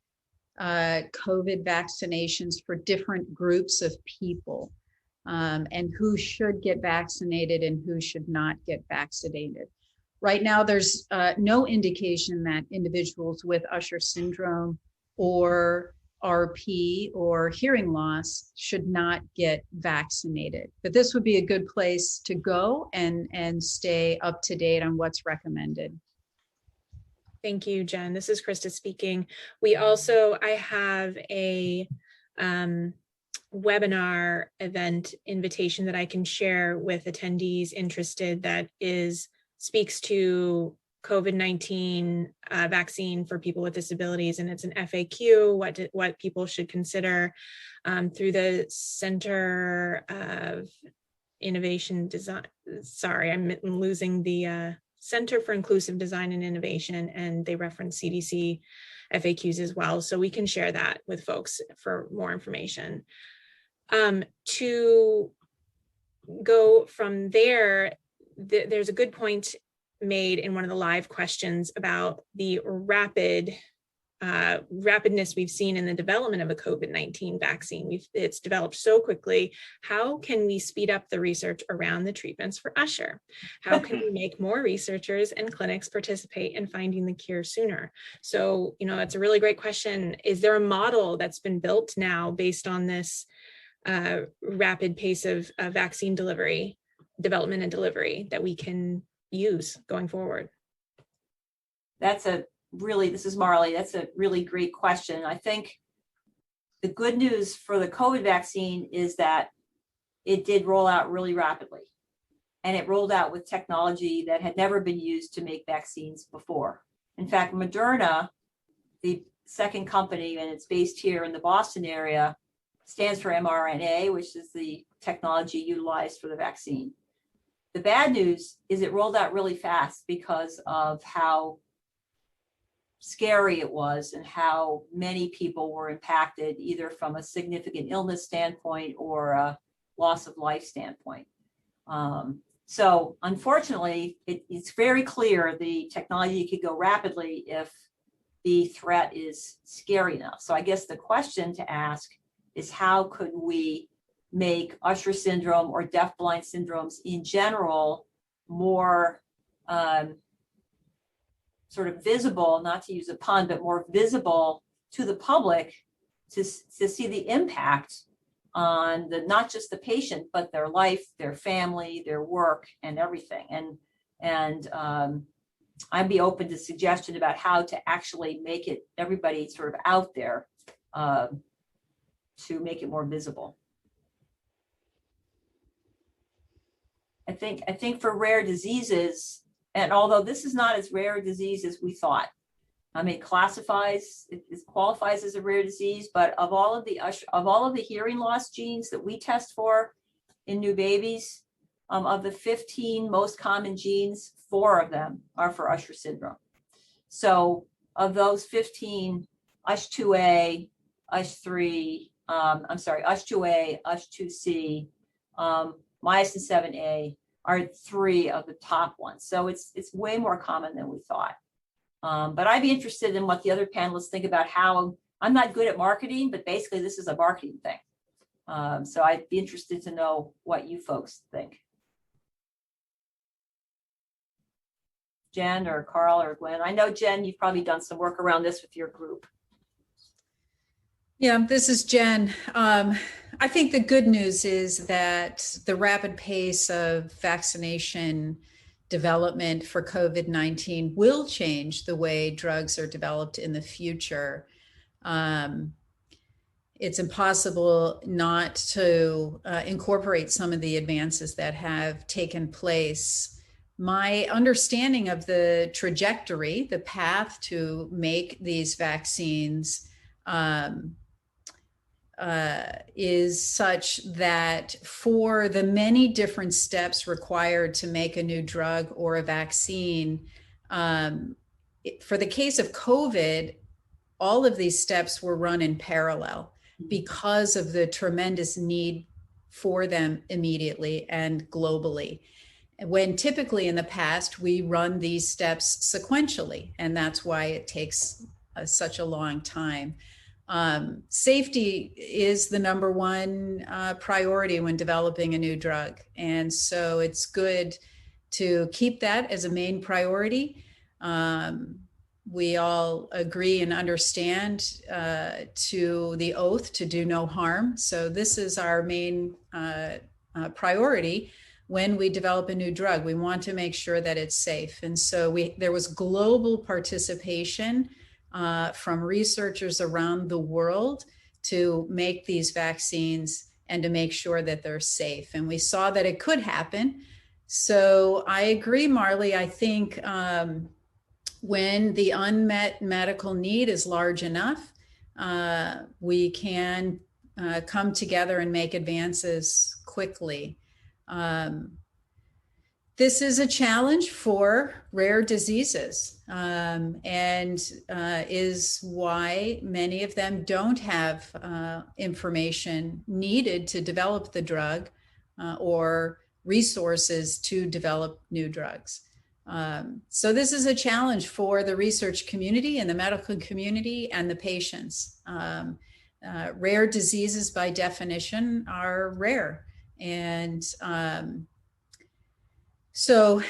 COVID vaccinations for different groups of people, and who should get vaccinated and who should not get vaccinated. Right now, there's no indication that individuals with Usher syndrome or RP or hearing loss should not get vaccinated. But this would be a good place to go and stay up to date on what's recommended. Thank you, Jen. This is Krista speaking. I have a webinar event invitation that I can share with attendees interested that speaks to COVID-19 vaccine for people with disabilities, and it's an FAQ, what people should consider through the Center of Innovation Design. Sorry, I'm losing the Center for Inclusive Design and Innovation, and they reference CDC FAQs as well. So we can share that with folks for more information. To go from there, there's a good point made in one of the live questions about the rapidness we've seen in the development of a COVID-19 vaccine. It's developed so quickly. How can we speed up the research around the treatments for Usher? How can we make more researchers and clinics participate in finding the cure sooner? So, it's a really great question. Is there a model that's been built now based on this rapid pace of vaccine development and delivery that we can use going forward? This is Marley. That's a really great question. I think the good news for the COVID vaccine is that it did roll out really rapidly, and it rolled out with technology that had never been used to make vaccines before. In fact, Moderna, the second company, and it's based here in the Boston area, stands for mRNA, which is the technology utilized for the vaccine. The bad news is it rolled out really fast because of how scary it was and how many people were impacted, either from a significant illness standpoint or a loss of life standpoint. So unfortunately, it's very clear the technology could go rapidly if the threat is scary enough. So I guess the question to ask is, how could we make Usher syndrome or deafblind syndromes in general more sort of visible, not to use a pun, but more visible to the public to see the impact on not just the patient, but their life, their family, their work, and everything. And I'd be open to suggestion about how to actually make it everybody sort of out there to make it more visible. I think for rare diseases, and although this is not as rare a disease as we thought, it qualifies as a rare disease, but of all of the hearing loss genes that we test for in new babies, of the 15 most common genes, 4 of them are for Usher syndrome. So of those 15, USH2A, USH3, I'm sorry, USH2A, USH2C, myosin 7A are 3 of the top ones. So it's way more common than we thought. But I'd be interested in what the other panelists think about how, I'm not good at marketing, but basically this is a marketing thing. So I'd be interested to know what you folks think. Jen or Karl or Gwen. I know, Jen, you've probably done some work around this with your group. Yeah, this is Jen. I think the good news is that the rapid pace of vaccination development for COVID-19 will change the way drugs are developed in the future. It's impossible not to incorporate some of the advances that have taken place. My understanding of the trajectory, the path to make these vaccines is such that for the many different steps required to make a new drug or a vaccine, for the case of COVID, all of these steps were run in parallel because of the tremendous need for them immediately and globally. When typically in the past, we run these steps sequentially, and that's why it takes such a long time. Safety is the number one priority when developing a new drug. And so it's good to keep that as a main priority. We all agree and understand to the oath to do no harm. So this is our main priority when we develop a new drug. We want to make sure that it's safe. And so there was global participation from researchers around the world to make these vaccines and to make sure that they're safe. And we saw that it could happen. So I agree, Marley. I think when the unmet medical need is large enough, we can come together and make advances quickly. This is a challenge for rare diseases, and is why many of them don't have information needed to develop the drug or resources to develop new drugs. So this is a challenge for the research community and the medical community and the patients. Rare diseases by definition are rare. And so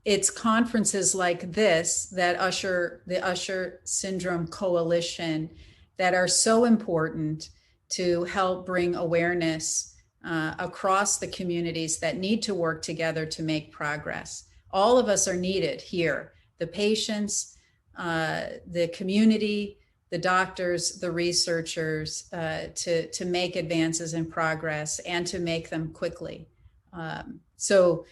it's conferences like this, that the Usher Syndrome Coalition, that are so important to help bring awareness across the communities that need to work together to make progress. All of us are needed here, the patients, the community, the doctors, the researchers, to make advances in progress and to make them quickly. So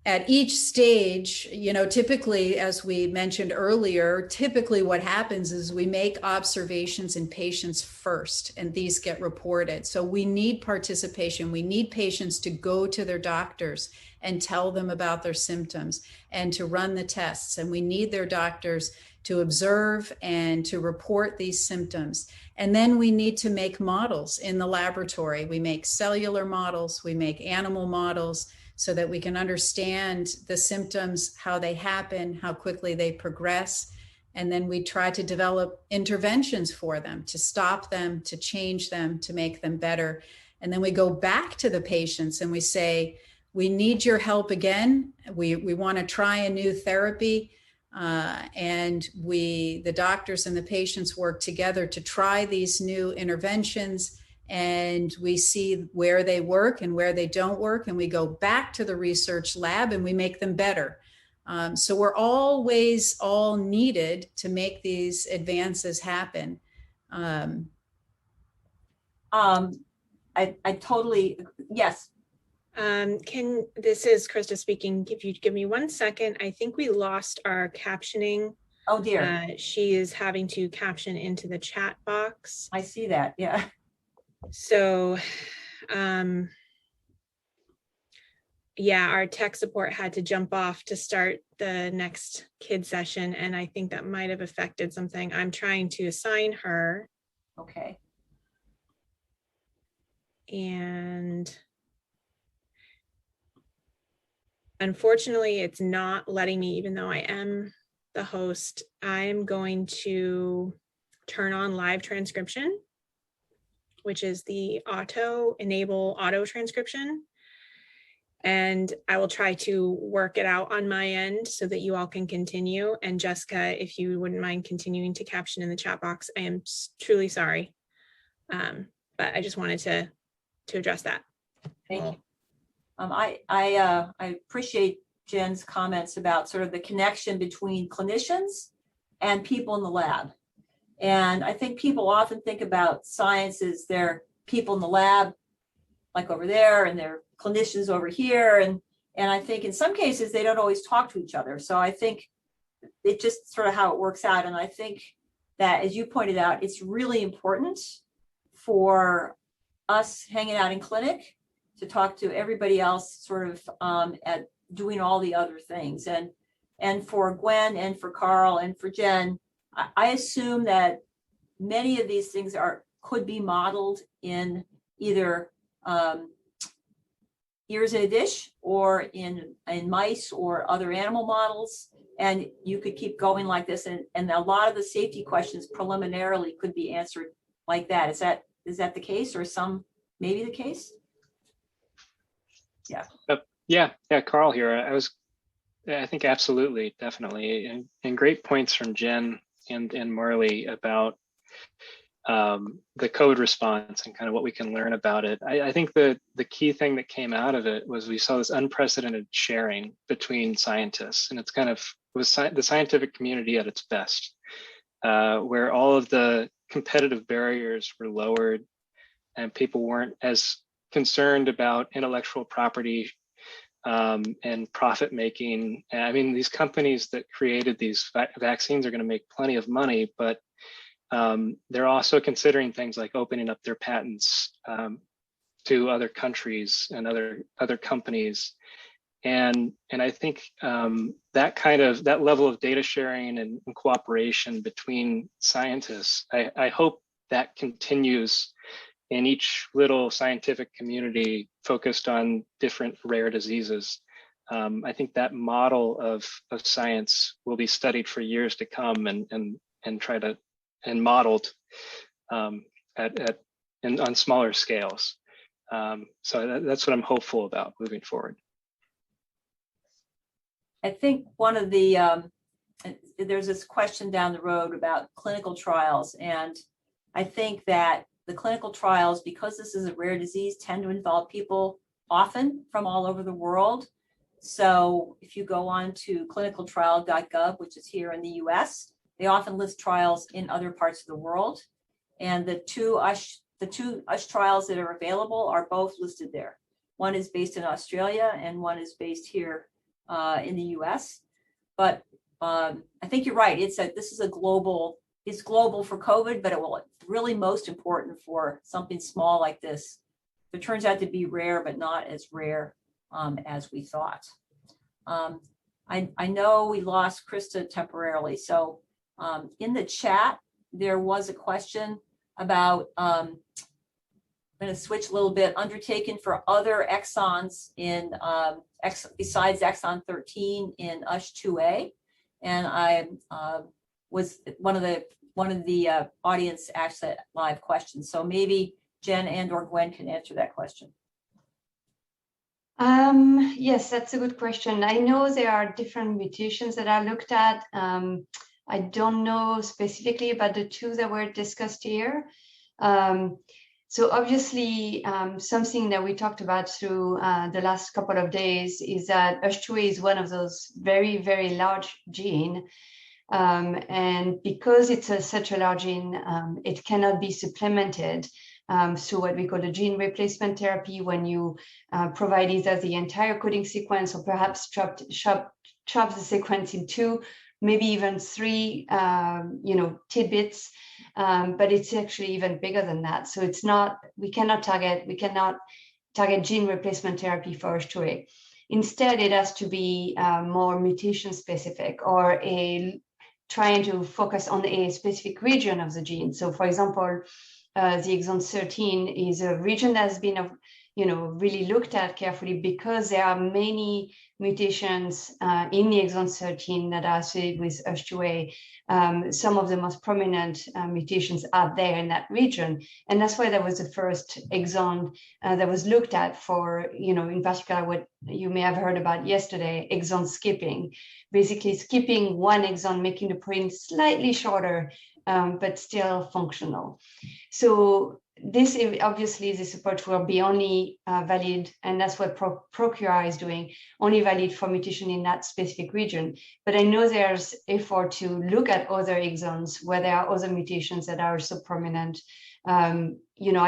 at each stage, typically, as we mentioned earlier, typically what happens is we make observations in patients first, and these get reported. So we need participation. We need patients to go to their doctors and tell them about their symptoms and to run the tests. And we need their doctors to observe and to report these symptoms. And then we need to make models in the laboratory. We make cellular models, we make animal models, so that we can understand the symptoms, how they happen, how quickly they progress. And then we try to develop interventions for them, to stop them, to change them, to make them better. And then we go back to the patients and we say, we need your help again. We want to try a new therapy. And the doctors and the patients work together to try these new interventions. And we see where they work and where they don't work. And we go back to the research lab and we make them better. So we're always all needed to make these advances happen. I totally, yes. This is Krista speaking. If you give me 1 second, I think we lost our captioning. Oh dear. She is having to caption into the chat box. I see that, yeah. So, yeah, our tech support had to jump off to start the next kid session, and I think that might have affected something. I'm trying to assign her. Okay. And unfortunately, it's not letting me, even though I am the host. I'm going to turn on live transcription, which is the enable auto transcription. And I will try to work it out on my end so that you all can continue. And Jessica, if you wouldn't mind continuing to caption in the chat box, I am truly sorry. But I just wanted to address that. Thank you. I appreciate Jen's comments about sort of the connection between clinicians and people in the lab. And I think people often think about science as they're people in the lab, like over there, and they're clinicians over here. And I think in some cases, they don't always talk to each other. So I think it's just sort of how it works out. And I think that, as you pointed out, it's really important for us hanging out in clinic to talk to everybody else sort of at doing all the other things. And for Gwen and for Karl and for Jen, I assume that many of these things could be modeled in either ears in a dish or in mice or other animal models. And you could keep going like this. And a lot of the safety questions preliminarily could be answered like that. Is that the case, or maybe the case? Yeah. Yeah, Karl here. I think absolutely, definitely. And great points from Jen and Marley about the code response and kind of what we can learn about it. I think the key thing that came out of it was we saw this unprecedented sharing between scientists, and it's kind of was the scientific community at its best, where all of the competitive barriers were lowered and people weren't as concerned about intellectual property and profit making. I mean, these companies that created these vaccines are going to make plenty of money, but they're also considering things like opening up their patents to other countries and other companies. And I think that level of data sharing and cooperation between scientists, I hope that continues in each little scientific community focused on different rare diseases. I think that model of science will be studied for years to come and modeled on smaller scales. So that's what I'm hopeful about moving forward. I think one of the, there's this question down the road about clinical trials. And I think that the clinical trials, because this is a rare disease, tend to involve people often from all over the world. So if you go on to clinicaltrial.gov, which is here in the US, they often list trials in other parts of the world. And the two USH trials that are available are both listed there. One is based in Australia and one is based here in the US. But I think you're right. This is it's global for COVID, but it will really most important for something small like this. It turns out to be rare, but not as rare as we thought. I know we lost Krista temporarily. So in the chat, there was a question about, I'm going to switch a little bit, undertaken for other exons in besides exon 13 in USH2A. And I was one of the audience asked that live question. So maybe Jen and/or Gwen can answer that question. Yes, that's a good question. I know there are different mutations that are looked at. I don't know specifically about the two that were discussed here. So obviously, something that we talked about through the last couple of days is that USH2A is one of those very, very large gene. And because it's such a large gene, it cannot be supplemented. So what we call the gene replacement therapy, when you provide either the entire coding sequence or perhaps chop the sequence in two, maybe even three, tidbits, but it's actually even bigger than that. So it's not, we cannot target gene replacement therapy for USH2A. Instead, it has to be more mutation specific or trying to focus on a specific region of the gene. So for example, the exon 13 is a region that's been really looked at carefully because there are many mutations in the exon 13 that are associated with USH2A. Some of the most prominent mutations are there in that region. And that's why that was the first exon that was looked at for, in particular, what you may have heard about yesterday, exon skipping. Basically skipping one exon, making the protein slightly shorter, but still functional. So this obviously, this approach will be only valid, and that's what ProQR is doing, only valid for mutation in that specific region. But I know there's effort to look at other exons where there are other mutations that are so prominent. I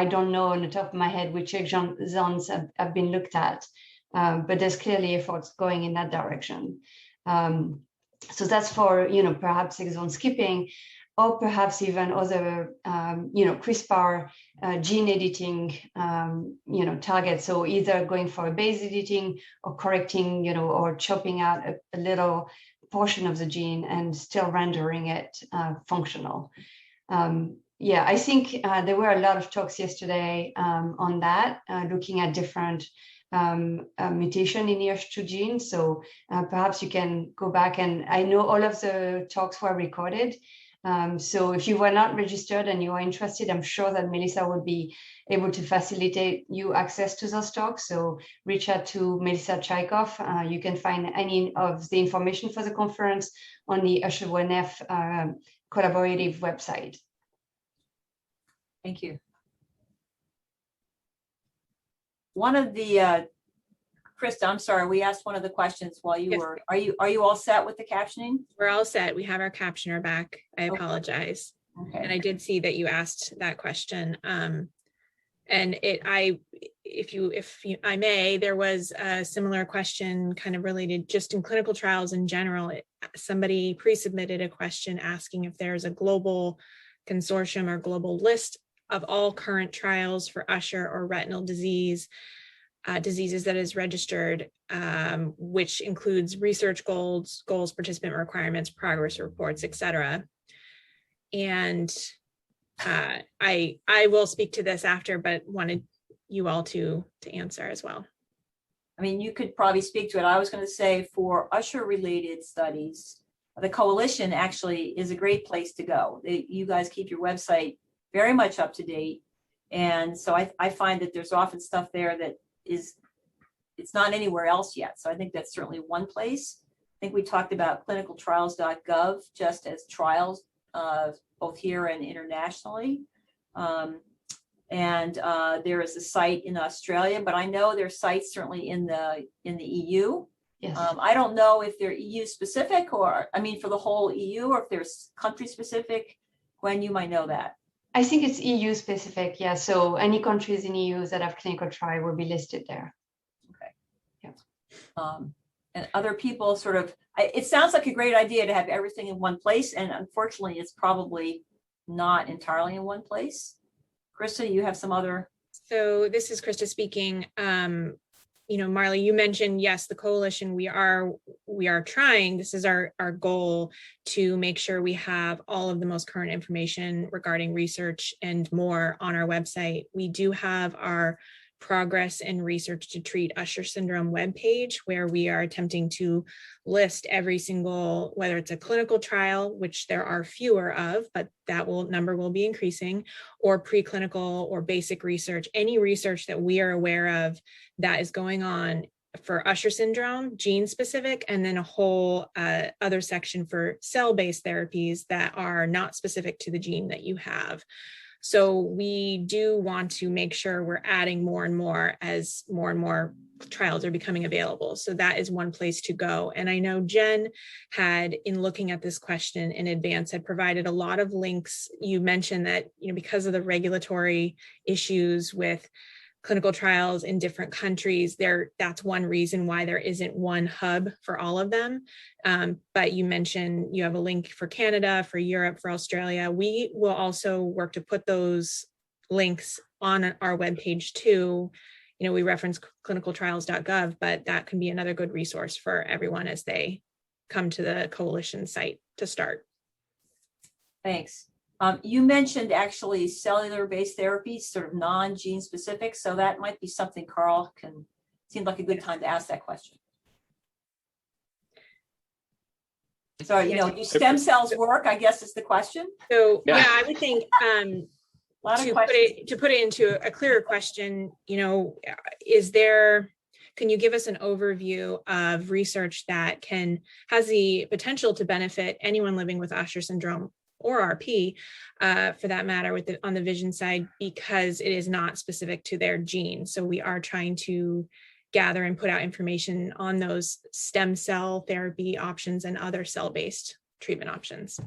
don't know on the top of my head which exons have been looked at, but there's clearly efforts going in that direction. So that's for, perhaps exon skipping, or perhaps even other, CRISPR gene editing, targets. So either going for a base editing or correcting, or chopping out a little portion of the gene and still rendering it functional. I think there were a lot of talks yesterday on that, looking at different mutation in the USH2 gene. So perhaps you can go back, and I know all of the talks were recorded. So if you were not registered and you are interested, I'm sure that Melissa would be able to facilitate you access to those talks. So reach out to Melissa Chaikov. You can find any of the information for the conference on the USH1F collaborative website. Thank you. One of the, Krista, I'm sorry, we asked one of the questions while you were, are you all set with the captioning? We're all set. We have our captioner back. I Okay. apologize. Okay. And I did see that you asked that question. And if I may, there was a similar question kind of related just in clinical trials in general. Somebody pre-submitted a question asking if there's a global consortium or global list of all current trials for Usher or retinal diseases that is registered, which includes research goals, participant requirements, progress reports, etc. And I will speak to this after, but wanted you all to answer as well. I mean, you could probably speak to it. I was going to say for Usher related studies, the coalition actually is a great place to go. You guys keep your website very much up to date. And so I find that there's often stuff there that it's not anywhere else yet. So I think that's certainly one place. I think we talked about clinicaltrials.gov just as trials, both here and internationally. And there is a site in Australia, but I know there's sites certainly in the EU. Yes. I don't know if they're EU specific or, I mean, for the whole EU, or if there's country specific. Gwen, you might know that. I think it's EU specific, yeah. So any countries in EU that have clinical trial will be listed there. Okay. Yeah. And other people sort of, it sounds like a great idea to have everything in one place, and unfortunately, it's probably not entirely in one place. Krista, you have some other. So this is Krista speaking. Marley, you mentioned, yes, the coalition, we are trying, this is our goal to make sure we have all of the most current information regarding research and more on our website. We do have our progress and research to treat Usher syndrome webpage, where we are attempting to list every single, whether it's a clinical trial, which there are fewer of, but that number will be increasing, or preclinical or basic research, any research that we are aware of that is going on for Usher syndrome, gene specific, and then a whole other section for cell-based therapies that are not specific to the gene that you have. So we do want to make sure we're adding more and more as more and more trials are becoming available. So that is one place to go. And I know Jen had, in looking at this question in advance, had provided a lot of links. You mentioned that, because of the regulatory issues with clinical trials in different countries, that's one reason why there isn't one hub for all of them. But you mentioned you have a link for Canada, for Europe, for Australia. We will also work to put those links on our webpage too. We reference clinicaltrials.gov, but that can be another good resource for everyone as they come to the coalition site to start. Thanks. You mentioned actually cellular-based therapies, sort of non-gene specific, so that might be something Karl can, seemed like a good time to ask that question. So, you know, do stem cells work, I guess is the question. So, Yeah. yeah, I would think A lot of to questions. put it into a clearer question, you know, can you give us an overview of research that has the potential to benefit anyone living with Usher syndrome or RP, for that matter, on the vision side, because it is not specific to their gene. So we are trying to gather and put out information on those stem cell therapy options and other cell-based treatment options.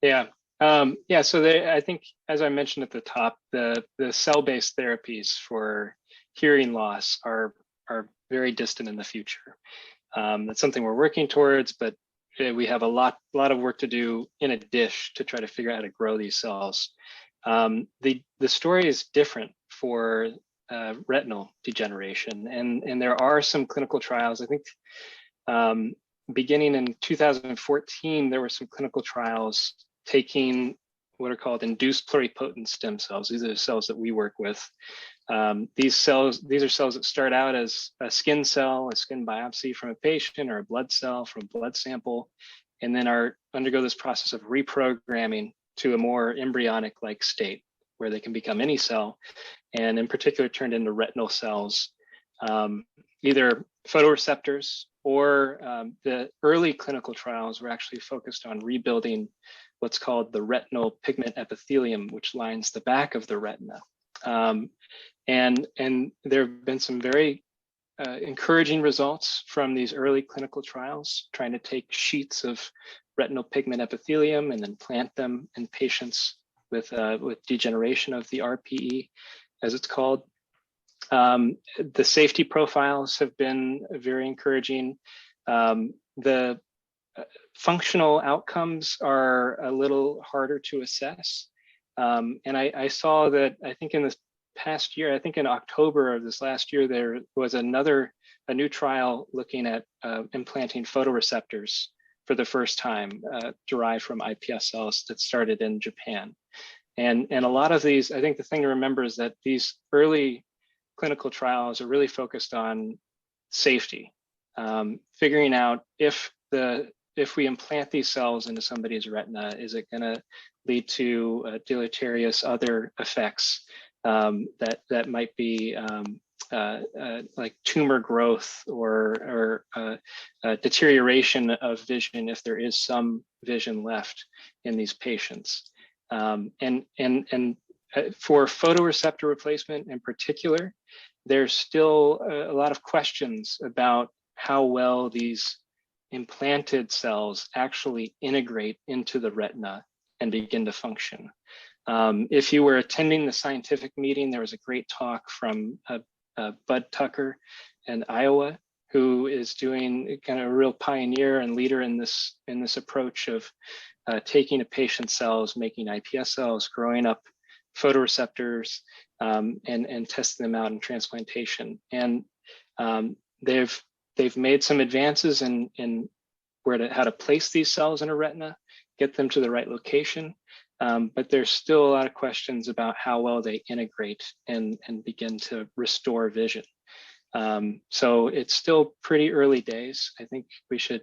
Yeah. So I think, as I mentioned at the top, the cell-based therapies for hearing loss are very distant in the future. That's something we're working towards, but we have a lot of work to do in a dish to try to figure out how to grow these cells. The story is different for retinal degeneration, and there are some clinical trials. I think beginning in 2014, there were some clinical trials taking what are called induced pluripotent stem cells. These are the cells that we work with. These are cells that start out as a skin cell, a skin biopsy from a patient, or a blood cell from a blood sample, and then undergo this process of reprogramming to a more embryonic-like state where they can become any cell, and in particular turned into retinal cells, either photoreceptors or the early clinical trials were actually focused on rebuilding what's called the retinal pigment epithelium, which lines the back of the retina. And there have been some very encouraging results from these early clinical trials, trying to take sheets of retinal pigment epithelium and then plant them in patients with degeneration of the RPE, as it's called. The safety profiles have been very encouraging. The functional outcomes are a little harder to assess. And I saw that, I think in this past year, I think in October of this last year, there was a new trial looking at implanting photoreceptors for the first time, derived from iPS cells that started in Japan. And a lot of these, I think the thing to remember is that these early clinical trials are really focused on safety, figuring out if we implant these cells into somebody's retina, is it going to lead to deleterious other effects that might be like tumor growth or deterioration of vision if there is some vision left in these patients. And for photoreceptor replacement in particular, there's still a lot of questions about how well these implanted cells actually integrate into the retina and begin to function. If you were attending the scientific meeting, there was a great talk from Bud Tucker in Iowa, who is doing kind of a real pioneer and leader in this approach of taking a patient's cells, making iPS cells, growing up photoreceptors, and testing them out in transplantation. And they've made some advances in how to place these cells in a retina, get them to the right location. But there's still a lot of questions about how well they integrate and begin to restore vision. So it's still pretty early days. I think we should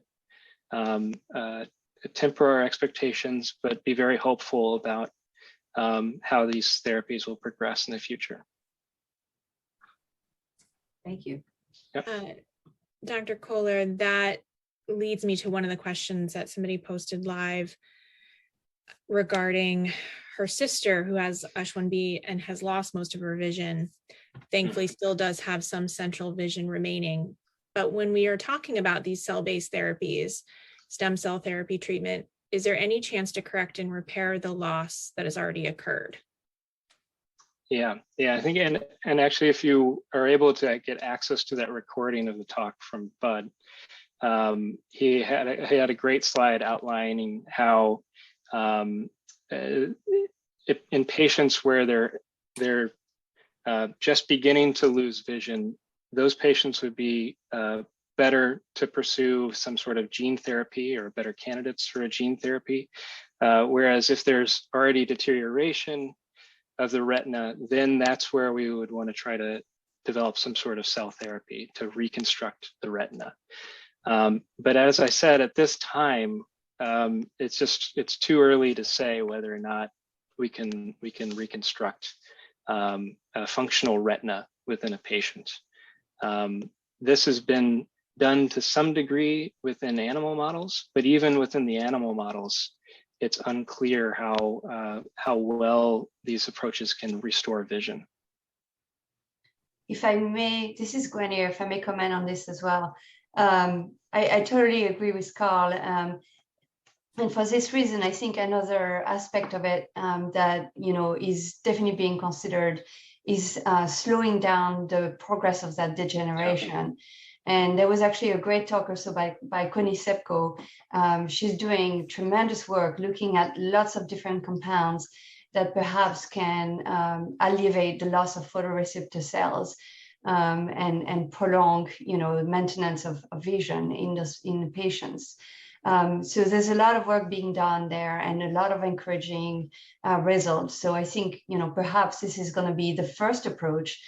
temper our expectations, but be very hopeful about how these therapies will progress in the future. Thank you. Yep. Dr. Koehler, that leads me to one of the questions that somebody posted live regarding her sister who has USH1B and has lost most of her vision. Thankfully, still does have some central vision remaining. But when we are talking about these cell-based therapies, stem cell therapy treatment, is there any chance to correct and repair the loss that has already occurred? Yeah, I think, and actually, if you are able to get access to that recording of the talk from Bud, he had a great slide outlining how in patients where they're just beginning to lose vision, those patients would be better to pursue some sort of gene therapy or better candidates for a gene therapy. Whereas if there's already deterioration of the retina, then that's where we would want to try to develop some sort of cell therapy to reconstruct the retina. But as I said, at this time, it's too early to say whether or not we can reconstruct a functional retina within a patient. This has been done to some degree within animal models, but even within the animal models, it's unclear how well these approaches can restore vision. If I may, this is Gwen here, if I may comment on this as well. I totally agree with Karl. And for this reason, I think another aspect of it that is definitely being considered is slowing down the progress of that degeneration. And there was actually a great talk also by Connie Sepko. She's doing tremendous work looking at lots of different compounds that perhaps can alleviate the loss of photoreceptor cells and prolong, maintenance of vision in the patients. So there's a lot of work being done there and a lot of encouraging results. So I think, perhaps this is going to be the first approach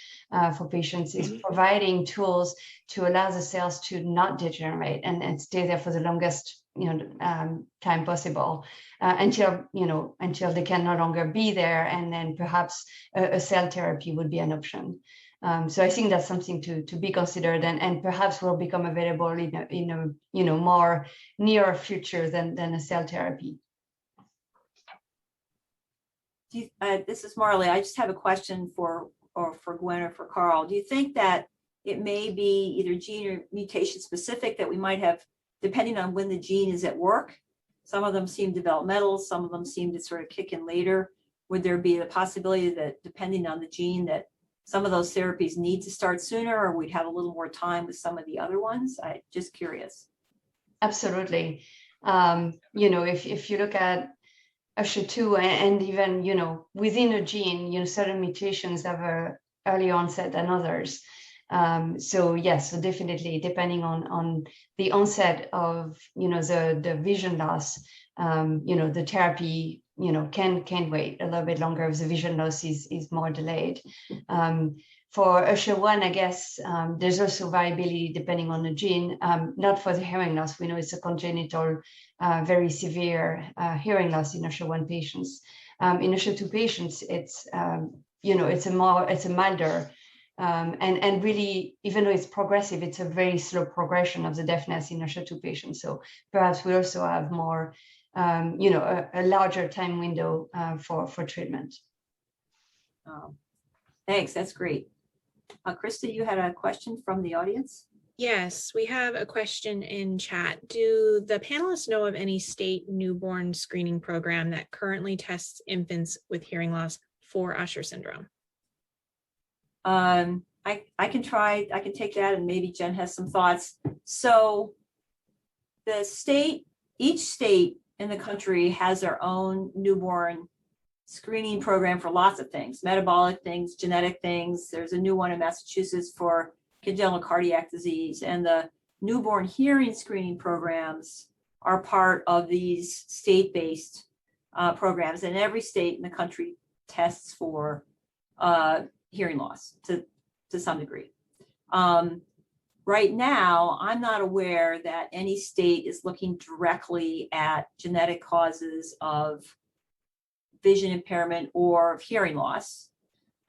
for patients, is providing tools to allow the cells to not degenerate and stay there for the longest time possible until they can no longer be there, and then perhaps a cell therapy would be an option. So I think that's something to be considered, and perhaps will become available in a more near future than a cell therapy. This is Marley. I just have a question for Gwen or for Karl. Do you think that it may be either gene or mutation specific that we might have, depending on when the gene is at work? Some of them seem developmental, some of them seem to sort of kick in later. Would there be the possibility that depending on the gene that some of those therapies need to start sooner, or we'd have a little more time with some of the other ones? I'm just curious. Absolutely. If you look at Usher2 and even, within a gene, certain mutations have a early onset than others. So yes, so definitely depending on the onset of, the vision loss, the therapy, can wait a little bit longer if the vision loss is more delayed. For Usher1, I guess there's also variability depending on the gene, not for the hearing loss. We know it's a congenital, very severe hearing loss in Usher1 patients. In Usher2 patients, it's it's a milder, and really, even though it's progressive, it's a very slow progression of the deafness in Usher2 patients. So perhaps we also have more, a larger time window for treatment. Thanks, that's great. Krista, you had a question from the audience? Yes, we have a question in chat. Do the panelists know of any state newborn screening program that currently tests infants with hearing loss for Usher syndrome? I can take that, and maybe Jen has some thoughts. So each state in the country has their own newborn screening program for lots of things, metabolic things, genetic things. There's a new one in Massachusetts for congenital cardiac disease, and the newborn hearing screening programs are part of these state-based programs, and every state in the country tests for hearing loss to some degree. Right now, I'm not aware that any state is looking directly at genetic causes of vision impairment or of hearing loss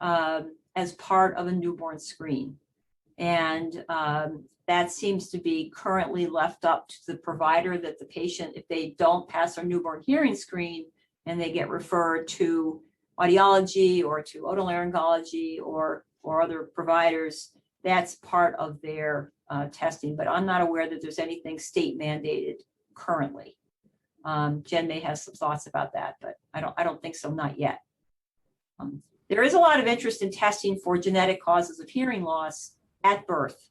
as part of a newborn screen. And that seems to be currently left up to the provider, that the patient, if they don't pass their newborn hearing screen and they get referred to audiology or to otolaryngology or other providers, that's part of their testing. But I'm not aware that there's anything state mandated currently. Jen may have some thoughts about that, but I don't think so, not yet. There is a lot of interest in testing for genetic causes of hearing loss at birth,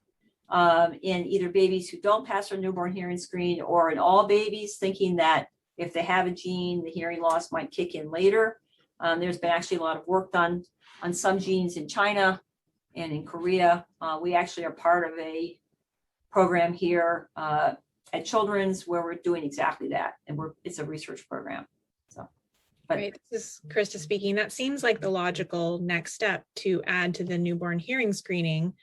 in either babies who don't pass their newborn hearing screen, or in all babies, thinking that if they have a gene, the hearing loss might kick in later. There's been actually a lot of work done on some genes in China and in Korea. We actually are part of a program here at Children's where we're doing exactly that, and it's a research program. But Right, this is Krista speaking. That seems like the logical next step to add to the newborn hearing screening,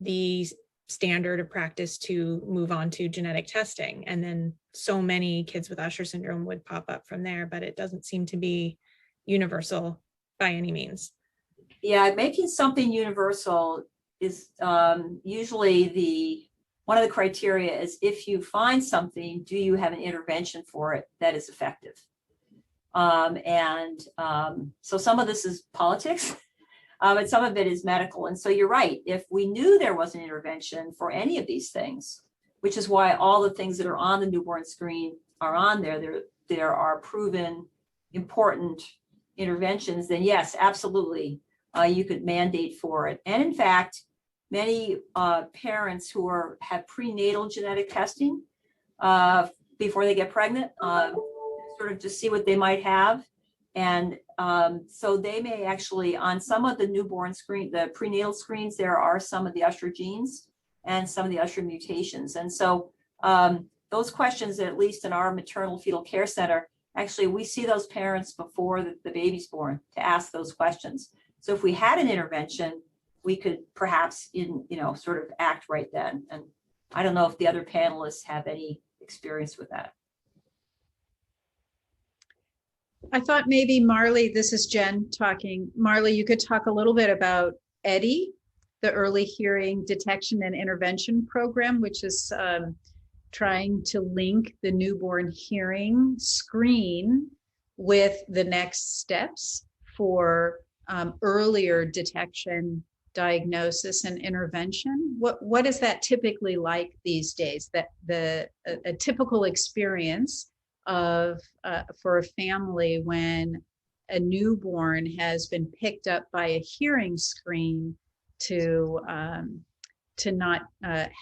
the standard of practice to move on to genetic testing. And then so many kids with Usher syndrome would pop up from there, but it doesn't seem to be universal by any means. yeah, making something universal is usually one of the criteria is if you find something, do you have an intervention for it that is effective? So some of this is politics, and some of it is medical. And so you're right. If we knew there was an intervention for any of these things, which is why all the things that are on the newborn screen are on there, there are proven important interventions, then yes, absolutely, you could mandate for it. And in fact, many parents who have prenatal genetic testing before they get pregnant, sort of just see what they might have. And so they may actually, on some of the newborn screen, the prenatal screens, there are some of the Usher genes and some of the Usher mutations. And so those questions, at least in our maternal fetal care center, actually, we see those parents before the baby's born to ask those questions. So if we had an intervention, we could perhaps, sort of act right then. And I don't know if the other panelists have any experience with that. I thought maybe Marley, this is Jen talking. Marley, you could talk a little bit about EDDI, the Early Hearing Detection and Intervention Program, which is trying to link the newborn hearing screen with the next steps for earlier detection, diagnosis, and intervention. What is that typically like these days? That a typical experience of for a family when a newborn has been picked up by a hearing screen to not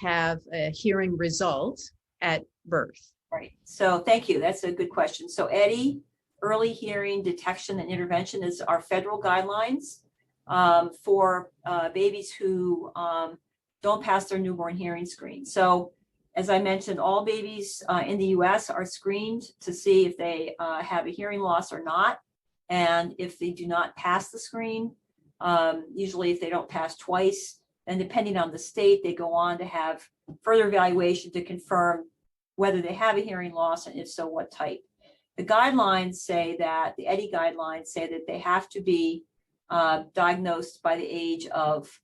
have a hearing result at birth. Right. So thank you. That's a good question. So EDDI, Early Hearing Detection and Intervention, is our federal guidelines for babies who don't pass their newborn hearing screen. So as I mentioned, all babies in the US are screened to see if they have a hearing loss or not. And if they do not pass the screen, usually if they don't pass twice, then depending on the state, they go on to have further evaluation to confirm whether they have a hearing loss, and if so, what type. The guidelines say that, the EDDI guidelines say that they have to be diagnosed by the age of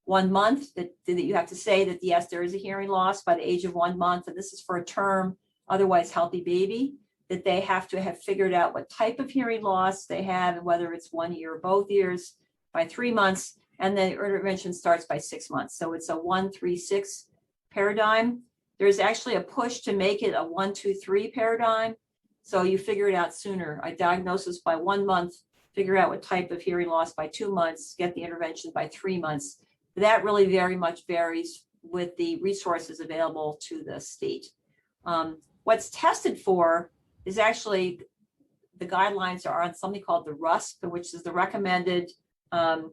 1 month, that you have to say that, yes, there is a hearing loss by the age of 1 month, and this is for a term, otherwise healthy baby, that they have to have figured out what type of hearing loss they have, and whether it's 1 year or both years by 3 months, and then intervention starts by 6 months. So it's a 1-3-6 paradigm. There's actually a push to make it a 1-2-3 paradigm. So you figure it out sooner. A diagnosis by 1 month, figure out what type of hearing loss by 2 months, get the intervention by 3 months. That really very much varies with the resources available to the state. What's tested for is actually, the guidelines are on something called the RUSP, which is the recommended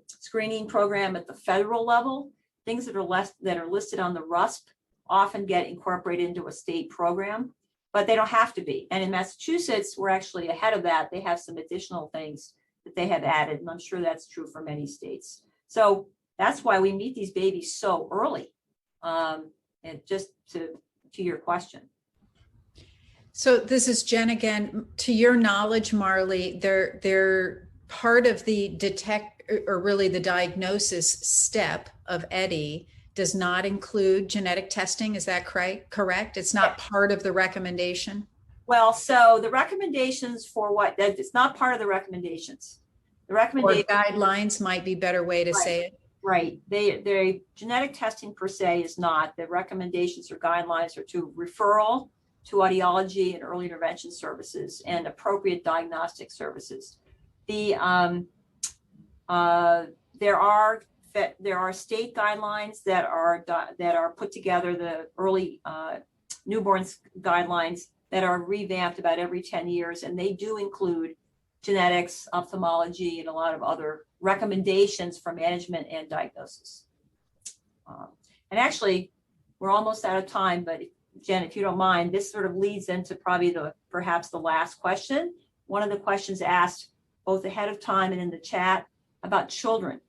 screening program at the federal level. Things that are listed on the RUSP often get incorporated into a state program, but they don't have to be. And in Massachusetts, we're actually ahead of that. They have some additional things that they have added, and I'm sure that's true for many states. So that's why we meet these babies so early. And just to your question. So this is Jen again. To your knowledge, Marley, they're part of the the diagnosis step of EDDI does not include genetic testing. Is that correct? It's not part of the recommendation? Well, so the recommendations for what? It's not part of the recommendations. The recommendation or guidelines might be a better way to say it. Right. They genetic testing per se is not. The recommendations or guidelines are to referral to audiology and early intervention services and appropriate diagnostic services. There are state guidelines that are put together, the early newborns guidelines that are revamped about every 10 years, and they do include genetics, ophthalmology, and a lot of other recommendations for management and diagnosis. And actually, we're almost out of time, but Jen, if you don't mind, this sort of leads into probably perhaps the last question, one of the questions asked both ahead of time and in the chat about children.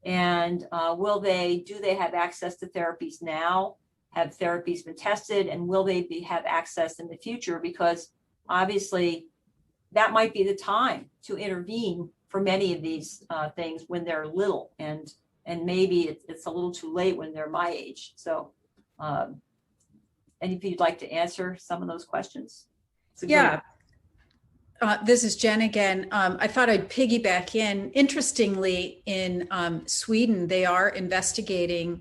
And do they have access to therapies now? Have therapies been tested, and will they have access in the future? Because obviously that might be the time to intervene for many of these things when they're little, and maybe it's a little too late when they're my age. So any of you'd like to answer some of those questions? Yeah. This is Jen again. I thought I'd piggyback in. Interestingly, in Sweden, they are investigating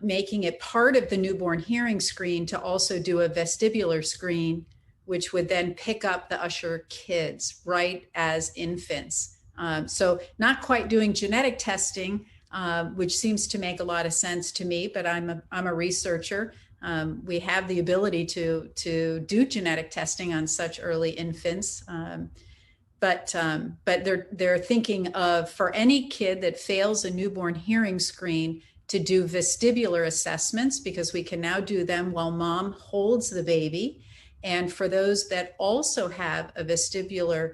making it part of the newborn hearing screen to also do a vestibular screen, which would then pick up the Usher kids right as infants. So not quite doing genetic testing, which seems to make a lot of sense to me, but I'm a researcher. We have the ability to do genetic testing on such early infants, but they're thinking of, for any kid that fails a newborn hearing screen, to do vestibular assessments, because we can now do them while mom holds the baby. And for those that also have a vestibular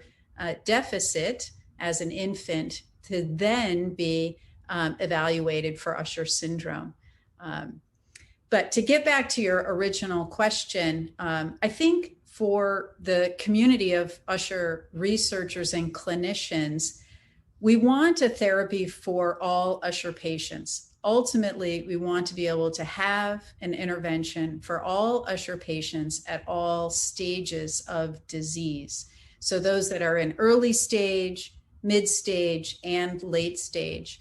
deficit as an infant, to then be evaluated for Usher syndrome. But to get back to your original question, I think for the community of Usher researchers and clinicians, we want a therapy for all Usher patients. Ultimately, we want to be able to have an intervention for all Usher patients at all stages of disease. So those that are in early stage, mid stage, and late stage.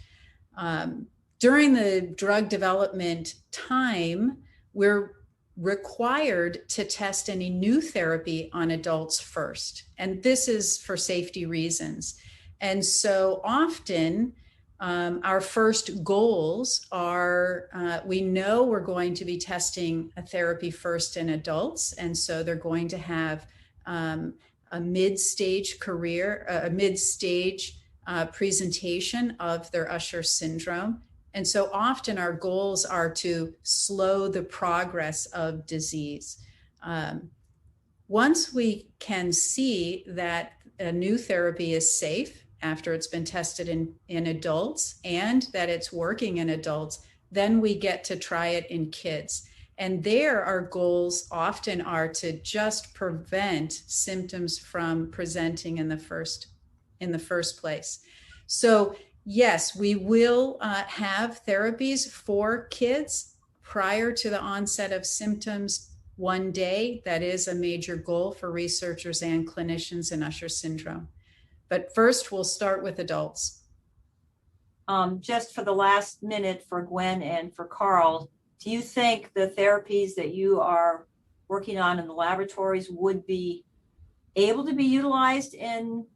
During the drug development time, we're required to test any new therapy on adults first. And this is for safety reasons. And so often, our first goals are, we know we're going to be testing a therapy first in adults. And so they're going to have a mid-stage presentation of their Usher syndrome. And so often our goals are to slow the progress of disease. Once we can see that a new therapy is safe after it's been tested in adults and that it's working in adults, then we get to try it in kids. And there our goals often are to just prevent symptoms from presenting in the first place. So yes, we will have therapies for kids prior to the onset of symptoms one day. That is a major goal for researchers and clinicians in Usher syndrome. But first, we'll start with adults. Just for the last minute for Gwen and for Karl, do you think the therapies that you are working on in the laboratories would be able to be utilized in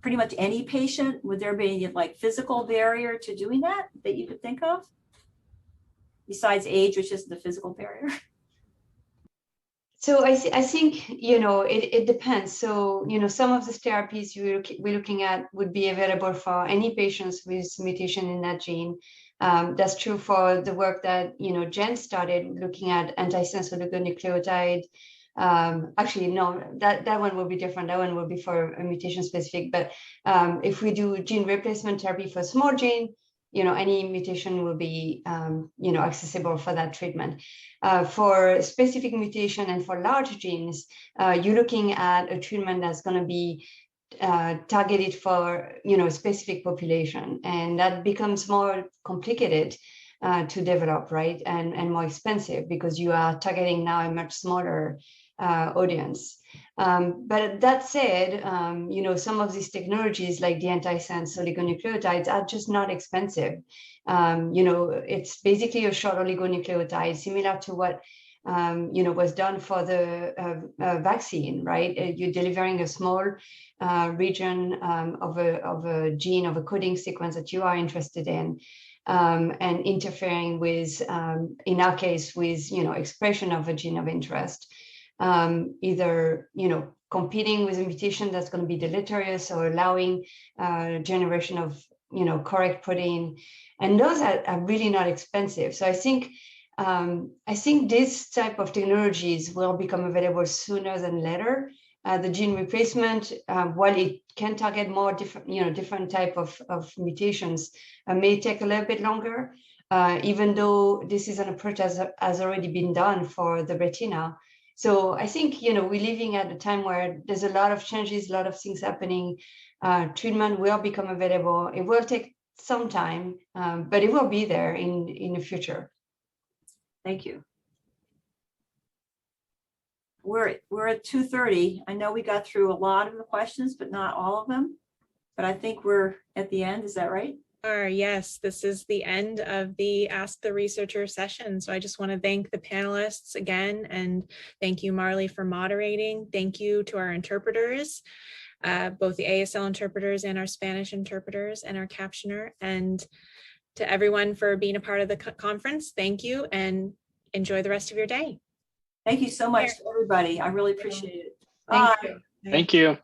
pretty much any patient? Would there be any like physical barrier to doing that you could think of? Besides age, which is the physical barrier? So I think, it depends. So, some of the therapies we're looking at would be available for any patients with mutation in that gene. That's true for the work that, Jen started looking at antisense oligonucleotide. Actually, no, that one will be different. That one will be for a mutation specific. But if we do gene replacement therapy for small gene, any mutation will be, accessible for that treatment. For specific mutation and for large genes, you're looking at a treatment that's going to be targeted for, a specific population. And that becomes more complicated to develop, right? And more expensive because you are targeting now a much smaller audience. But that said, some of these technologies like the antisense oligonucleotides are just not expensive. It's basically a short oligonucleotide similar to what, was done for the vaccine, right? You're delivering a small region of a gene, of a coding sequence that you are interested in. And interfering with, in our case, with, expression of a gene of interest. Either, competing with a mutation that's going to be deleterious or allowing generation of, correct protein. And those are really not expensive. So I think this type of technologies will become available sooner than later. the gene replacement, while it can target more different type of mutations, may take a little bit longer, even though this is an approach has already been done for the retina. So I think, we're living at a time where there's a lot of changes, a lot of things happening. Treatment will become available. It will take some time, but it will be there in the future. Thank you. We're at 2:30. I know we got through a lot of the questions, but not all of them. But I think we're at the end. Is that right? Yes, this is the end of the Ask the Researcher session. So I just want to thank the panelists again, and thank you, Marley, for moderating. Thank you to our interpreters, both the ASL interpreters and our Spanish interpreters and our captioner, and to everyone for being a part of the conference. Thank you, and enjoy the rest of your day. Thank you so much to everybody. I really appreciate it. Thank Bye. you. Thank you.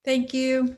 Thank you.